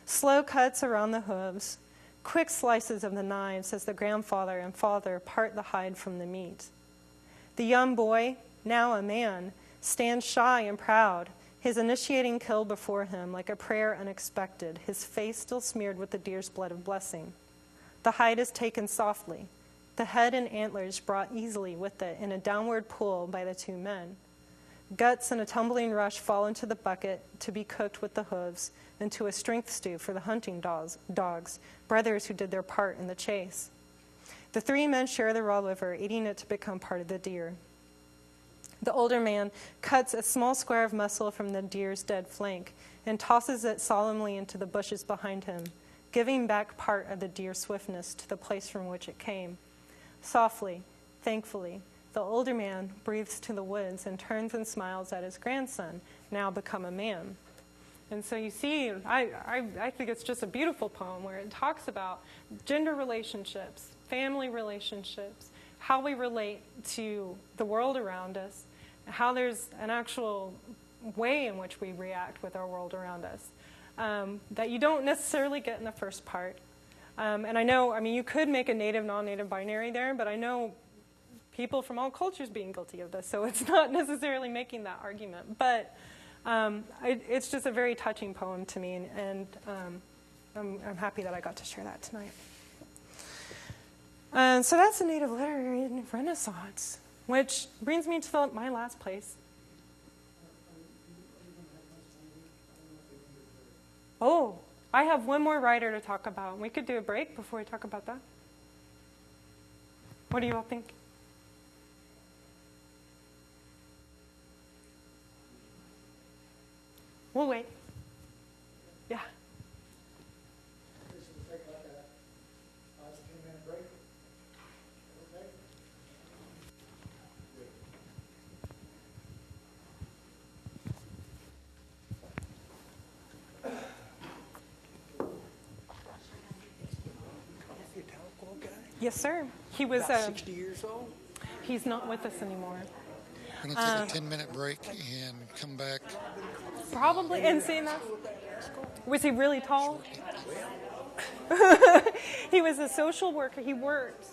Slow cuts around the hooves, quick slices of the knives as the grandfather and father part the hide from the meat. The young boy, now a man, stands shy and proud, his initiating kill before him like a prayer unexpected, his face still smeared with the deer's blood of blessing. The hide is taken softly, the head and antlers brought easily with it in a downward pull by the two men. Guts in a tumbling rush fall into the bucket to be cooked with the hooves into a strength stew for the hunting dogs, brothers who did their part in the chase. The three men share the raw liver, eating it to become part of the deer. The older man cuts a small square of muscle from the deer's dead flank and tosses it solemnly into the bushes behind him, giving back part of the deer's swiftness to the place from which it came. Softly, thankfully, the older man breathes to the woods and turns and smiles at his grandson, now become a man. And so you see, I think it's just a beautiful poem where it talks about gender relationships, family relationships, how we relate to the world around us, how there's an actual way in which we react with our world around us that you don't necessarily get in the first part. And I know, you could make a native, non-native binary there, but I know people from all cultures being guilty of this, so it's not necessarily making that argument. But it's just a very touching poem to me, and I'm happy that I got to share that tonight. So that's the Native Literary Renaissance, which brings me to my last place. Oh, I have one more writer to talk about. We could do a break before we talk about that. What do you all think? We'll wait. Yeah. This will take like a 5 to 10 minute break. Okay. Coffee talco guy? Yes, sir. He was. About 60 years old? He's not with us anymore. We're going to take a 10-minute break and come back. Probably. And seeing that, was he really tall? He was a social worker. He worked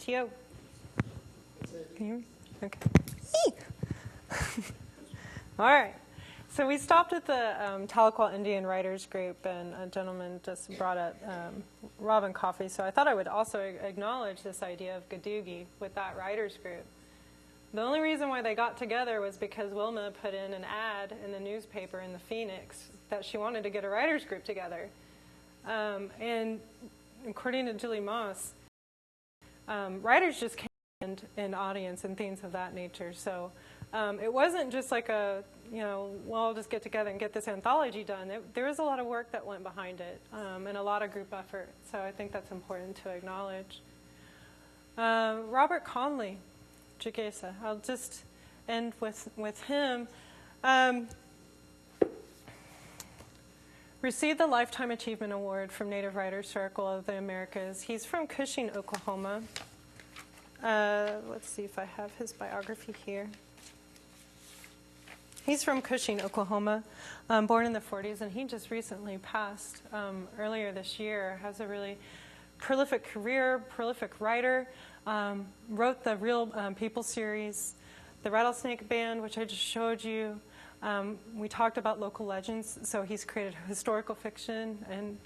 T.O. Can you hear me? Okay. All right. So we stopped at the Tahlequah Indian Writers Group, and a gentleman just brought up Robin Coffey. So I thought I would also acknowledge this idea of Gadoogie with that writers group. The only reason why they got together was because Wilma put in an ad in the newspaper in the Phoenix that she wanted to get a writers group together. And according to Julie Moss, writers just came in audience and things of that nature. So it wasn't just like well, I'll just get together and get this anthology done. There was a lot of work that went behind it, and a lot of group effort. So I think that's important to acknowledge. Robert Conley, Jagesa. I'll just end with him. Received the Lifetime Achievement Award from Native Writers Circle of the Americas. He's from Cushing, Oklahoma. Let's see if I have his biography here. He's from Cushing, Oklahoma, born in the 40s, and he just recently passed earlier this year. Has a really prolific career, prolific writer. Wrote the Real People series, the Rattlesnake Band, which I just showed you. We talked about local legends, so he's created historical fiction and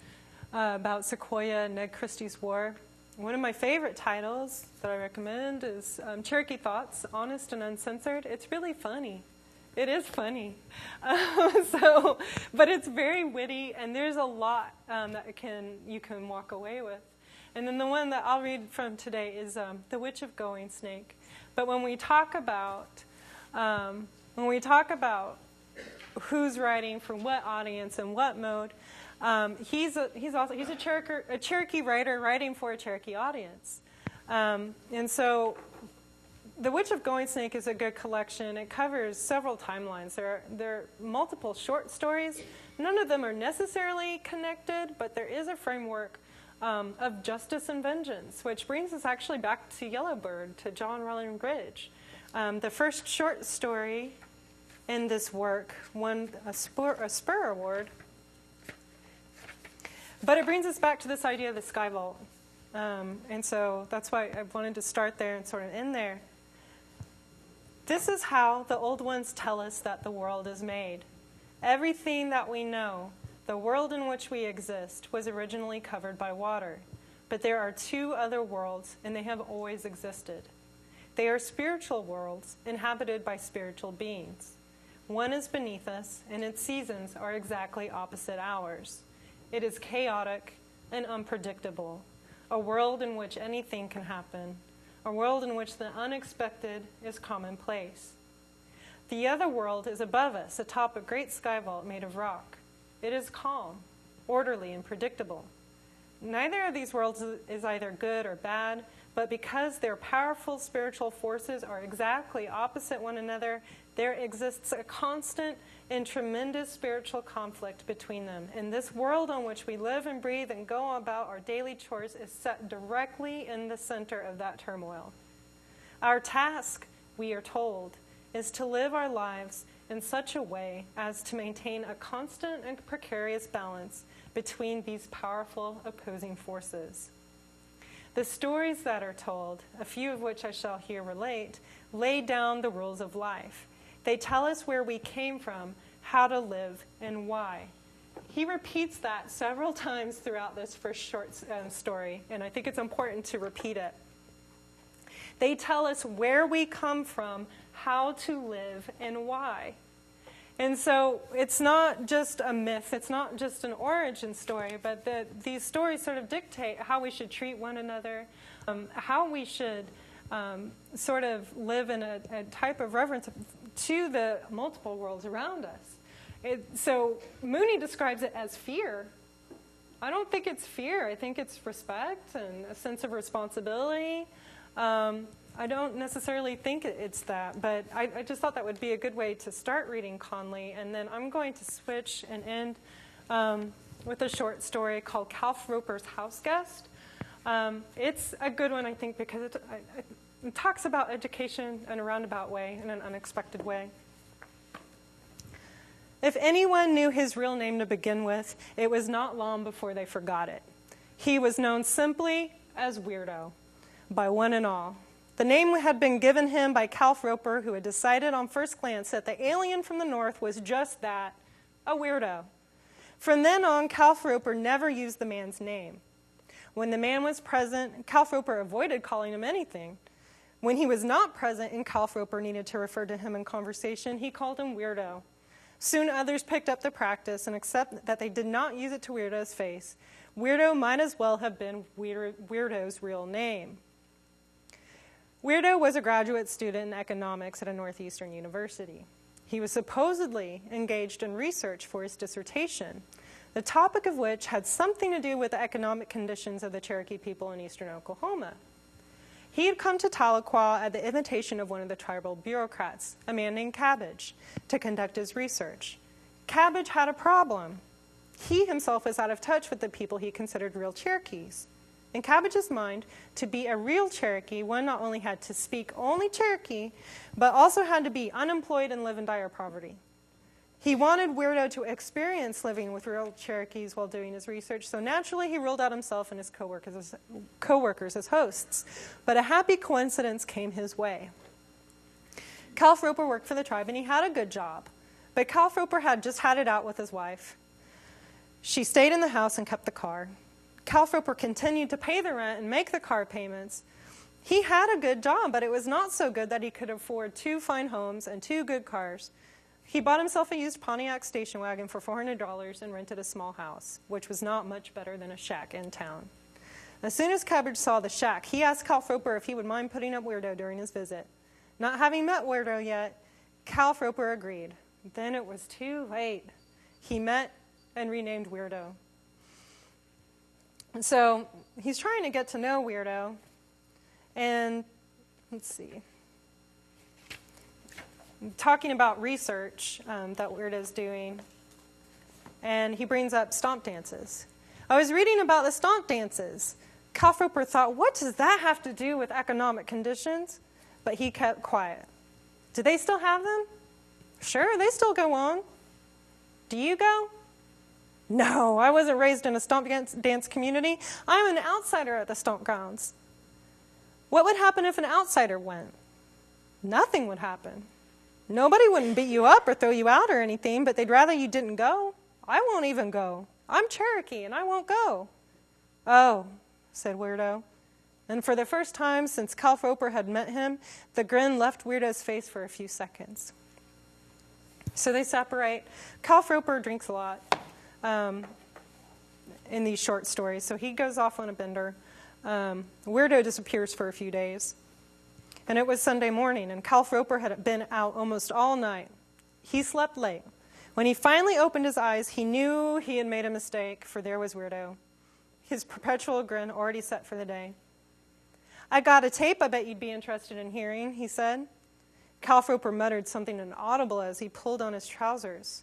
about Sequoia and Ned Christie's War. One of my favorite titles that I recommend is Cherokee Thoughts, Honest and Uncensored. It's really funny. It is funny. But it's very witty, and there's a lot that you can walk away with. And then the one that I'll read from today is The Witch of Going Snake. But when we talk about who's writing for what audience and what mode, he's a Cherokee writer writing for a Cherokee audience. And so The Witch of Going Snake is a good collection. It covers several timelines. There are multiple short stories. None of them are necessarily connected, but there is a framework of justice and vengeance, which brings us actually back to Yellowbird, to John Rollin Ridge. The first short story in this work won a Spur Award, but it brings us back to this idea of the sky vault. And so that's why I wanted to start there and sort of end there. This is how the old ones tell us that the world is made. Everything that we know, the world in which we exist, was originally covered by water. But there are two other worlds, and they have always existed. They are spiritual worlds inhabited by spiritual beings. One is beneath us, and its seasons are exactly opposite ours. It is chaotic and unpredictable, a world in which anything can happen, a world in which the unexpected is commonplace. The other world is above us, atop a great sky vault made of rock. It is calm, orderly, and predictable. Neither of these worlds is either good or bad, but because their powerful spiritual forces are exactly opposite one another, there exists a constant and tremendous spiritual conflict between them. And this world on which we live and breathe and go about our daily chores is set directly in the center of that turmoil. Our task, we are told, is to live our lives in such a way as to maintain a constant and precarious balance between these powerful opposing forces. The stories that are told, a few of which I shall here relate, lay down the rules of life. They tell us where we came from, how to live, and why. He repeats that several times throughout this first short story, and I think it's important to repeat it. They tell us where we come from, how to live, and why. And so it's not just a myth, it's not just an origin story, but these stories sort of dictate how we should treat one another, how we should sort of live in a type of reverence to the multiple worlds around us. So Mooney describes it as fear. I don't think it's fear. I think it's respect and a sense of responsibility. I don't necessarily think it's that, but I just thought that would be a good way to start reading Conley. And then I'm going to switch and end with a short story called Calf Roper's House Guest. It's a good one, I think, because it talks about education in a roundabout way, in an unexpected way. If anyone knew his real name to begin with, it was not long before they forgot it. He was known simply as Weirdo. by one and all. The name had been given him by Calf Roper, who had decided on first glance that the alien from the north was just that, a weirdo. From then on, Calf Roper never used the man's name. When the man was present, Calf Roper avoided calling him anything. When he was not present and Calf Roper needed to refer to him in conversation, he called him Weirdo. Soon others picked up the practice, and except that they did not use it to Weirdo's face, Weirdo might as well have been Weirdo's real name. Weirdo was a graduate student in economics at a Northeastern university. He was supposedly engaged in research for his dissertation, the topic of which had something to do with the economic conditions of the Cherokee people in eastern Oklahoma. He had come to Tahlequah at the invitation of one of the tribal bureaucrats, a man named Cabbage, to conduct his research. Cabbage had a problem. He himself was out of touch with the people he considered real Cherokees. In Cabbage's mind, to be a real Cherokee, one not only had to speak only Cherokee, but also had to be unemployed and live in dire poverty. He wanted Weirdo to experience living with real Cherokees while doing his research, so naturally he ruled out himself and his co-workers as hosts. But a happy coincidence came his way. Calf Roper worked for the tribe, and he had a good job. But Calf Roper had just had it out with his wife. She stayed in the house and kept the car. Calf Roper continued to pay the rent and make the car payments. He had a good job, but it was not so good that he could afford 2 fine homes and 2 good cars. He bought himself a used Pontiac station wagon for $400 and rented a small house, which was not much better than a shack in town. As soon as Cabbage saw the shack, he asked Calf Roper if he would mind putting up Weirdo during his visit. Not having met Weirdo yet, Calf Roper agreed. Then it was too late. He met and renamed Weirdo. And so he's trying to get to know Weirdo, and let's see. Talking about research that Weirdo's doing, and he brings up stomp dances. I was reading about the stomp dances. Calf Roper thought, what does that have to do with economic conditions? But he kept quiet. Do they still have them? Sure, they still go on. Do you go? No, I wasn't raised in a stomp dance community. I'm an outsider at the stomp grounds. What would happen if an outsider went? Nothing would happen. Nobody wouldn't beat you up or throw you out or anything, but they'd rather you didn't go. I won't even go. I'm Cherokee, and I won't go. Oh, said Weirdo. And for the first time since Calf Roper had met him, the grin left Weirdo's face for a few seconds. So they separate. Calf Roper drinks a lot in these short stories, so he goes off on a bender. Weirdo disappears for a few days. And it was Sunday morning, and Calf Roper had been out almost all night. He slept late. When he finally opened his eyes, he knew he had made a mistake, for there was Weirdo, his perpetual grin already set for the day. I got a tape I bet you'd be interested in hearing, he said. Calf Roper muttered something inaudible as he pulled on his trousers.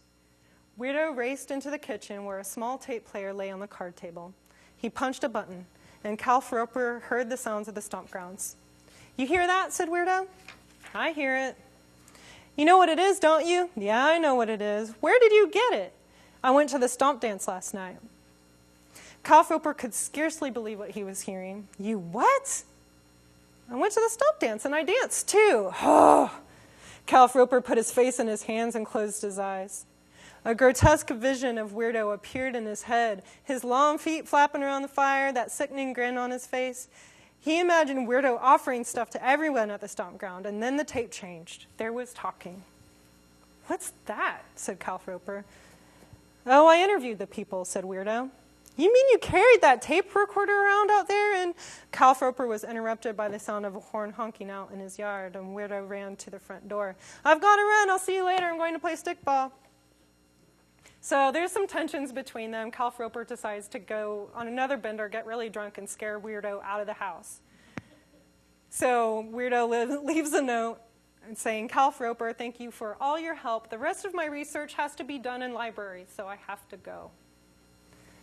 Weirdo raced into the kitchen where a small tape player lay on the card table. He punched a button, and Calf Roper heard the sounds of the stomp grounds. You hear that? Said Weirdo. I hear it. You know what it is, don't you? Yeah, I know what it is. Where did you get it? I went to the stomp dance last night. Calf Roper could scarcely believe what he was hearing. You what? I went to the stomp dance and I danced too. Oh! Calf Roper put his face in his hands and closed his eyes. A grotesque vision of Weirdo appeared in his head, his long feet flapping around the fire, that sickening grin on his face. He imagined Weirdo offering stuff to everyone at the stomp ground, and then the tape changed. There was talking. What's that? Said Calf Roper. Oh, I interviewed the people, said Weirdo. You mean you carried that tape recorder around out there? And Calf Roper was interrupted by the sound of a horn honking out in his yard, and Weirdo ran to the front door. I've got to run. I'll see you later. I'm going to play stickball. So there's some tensions between them. Calf Roper decides to go on another bender, get really drunk, and scare Weirdo out of the house. So Weirdo leaves a note saying, Calf Roper, thank you for all your help. The rest of my research has to be done in libraries, so I have to go.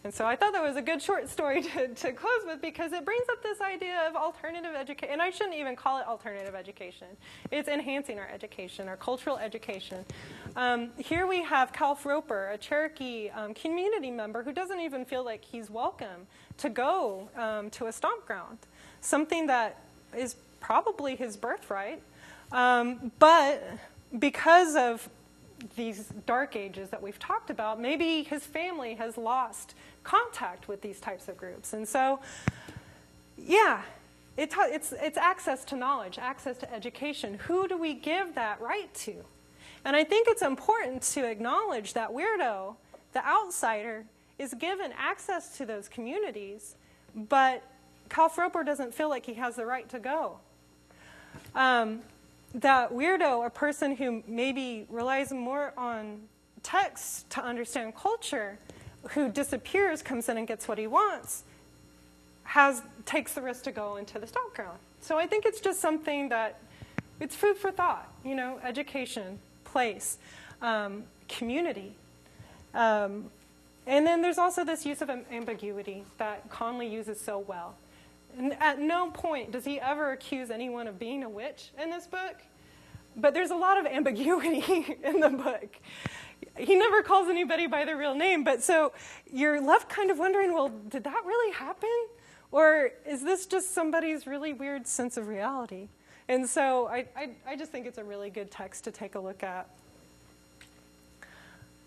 And so I thought that was a good short story to close with, because it brings up this idea of alternative education. And I shouldn't even call it alternative education. It's enhancing our education, our cultural education. Here we have Calf Roper, a Cherokee community member who doesn't even feel like he's welcome to go to a stomp ground. Something that is probably his birthright. But because of these dark ages that we've talked about, maybe his family has lost contact with these types of groups. And so, yeah, it's access to knowledge, access to education. Who do we give that right to? And I think it's important to acknowledge that weirdo, the outsider, is given access to those communities, but Calf Roper doesn't feel like he has the right to go. That weirdo, a person who maybe relies more on text to understand culture, who disappears, comes in and gets what he wants, takes the risk to go into the stock ground. So I think it's just something that, it's food for thought, education, place, community. And then there's also this use of ambiguity that Conley uses so well. And at no point does he ever accuse anyone of being a witch in this book, but there's a lot of ambiguity in the book. He never calls anybody by their real name, but so you're left kind of wondering, well, did that really happen? Or is this just somebody's really weird sense of reality? And so I just think it's a really good text to take a look at.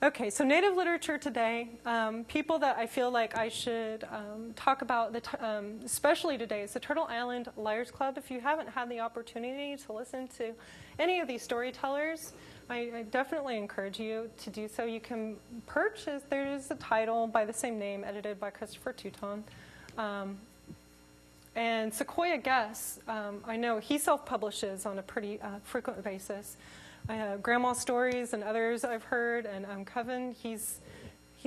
Okay, so Native literature today, people that I feel like I should talk about, especially today, is the Turtle Island Liars Club. If you haven't had the opportunity to listen to any of these storytellers, I definitely encourage you to do so. You can purchase, there is a title by the same name, edited by Christopher Touton. And Sequoia Guess, I know he self-publishes on a pretty frequent basis. Grandma Stories and others I've heard, and Coven, he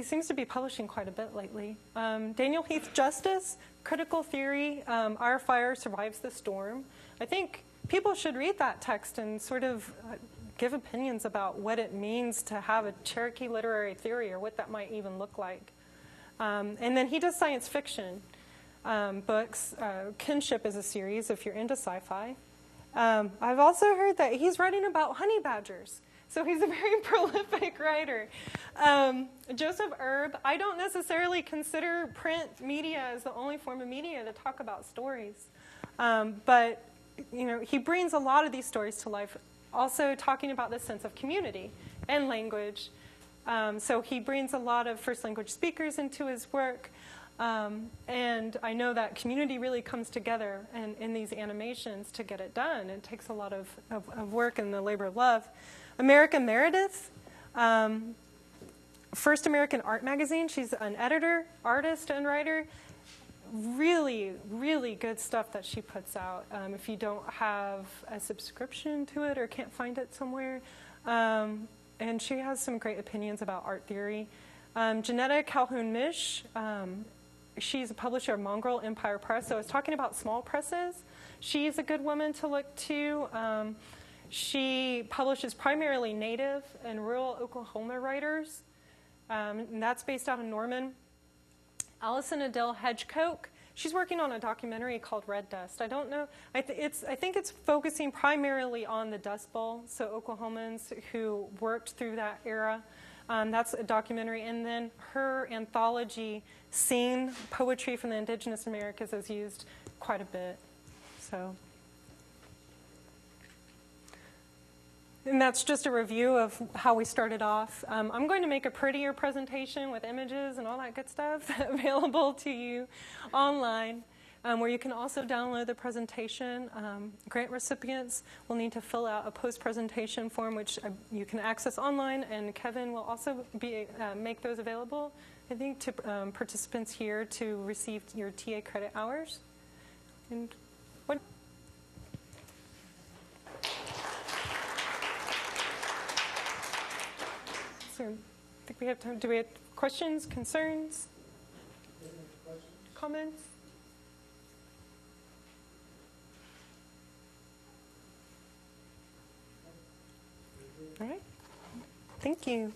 seems to be publishing quite a bit lately. Daniel Heath Justice, Critical Theory, Our Fire Survives the Storm. I think people should read that text and sort of give opinions about what it means to have a Cherokee literary theory or what that might even look like. And then he does science fiction books. Kinship is a series if you're into sci-fi. I've also heard that he's writing about honey badgers. So he's a very prolific writer. Joseph Erb, I don't necessarily consider print media as the only form of media to talk about stories. But he brings a lot of these stories to life, also talking about the sense of community and language. So he brings a lot of first language speakers into his work. And I know that community really comes together in these animations to get it done. It takes a lot of work and the labor of love. America Meredith, First American Art Magazine. She's an editor, artist, and writer. Really, really good stuff that she puts out. If you don't have a subscription to it or can't find it somewhere. And she has some great opinions about art theory. Janetta Calhoun-Mish, she's a publisher of Mongrel Empire Press. So I was talking about small presses. She's a good woman to look to. She publishes primarily Native and rural Oklahoma writers. And that's based out of Norman. Allison Adele Hedgecoke, she's working on a documentary called Red Dust. I don't know. I think it's focusing primarily on the Dust Bowl, so Oklahomans who worked through that era. That's a documentary. And then her anthology, Seen Poetry from the Indigenous Americas, is used quite a bit. So, and that's just a review of how we started off. I'm going to make a prettier presentation with images and all that good stuff available to you online, where you can also download the presentation. Grant recipients will need to fill out a post-presentation form, which you can access online, and Kevin will also make those available, I think, to participants here to receive your TA credit hours. And what? So, I think we have time. Do we have questions, concerns, comments? All right. Thank you.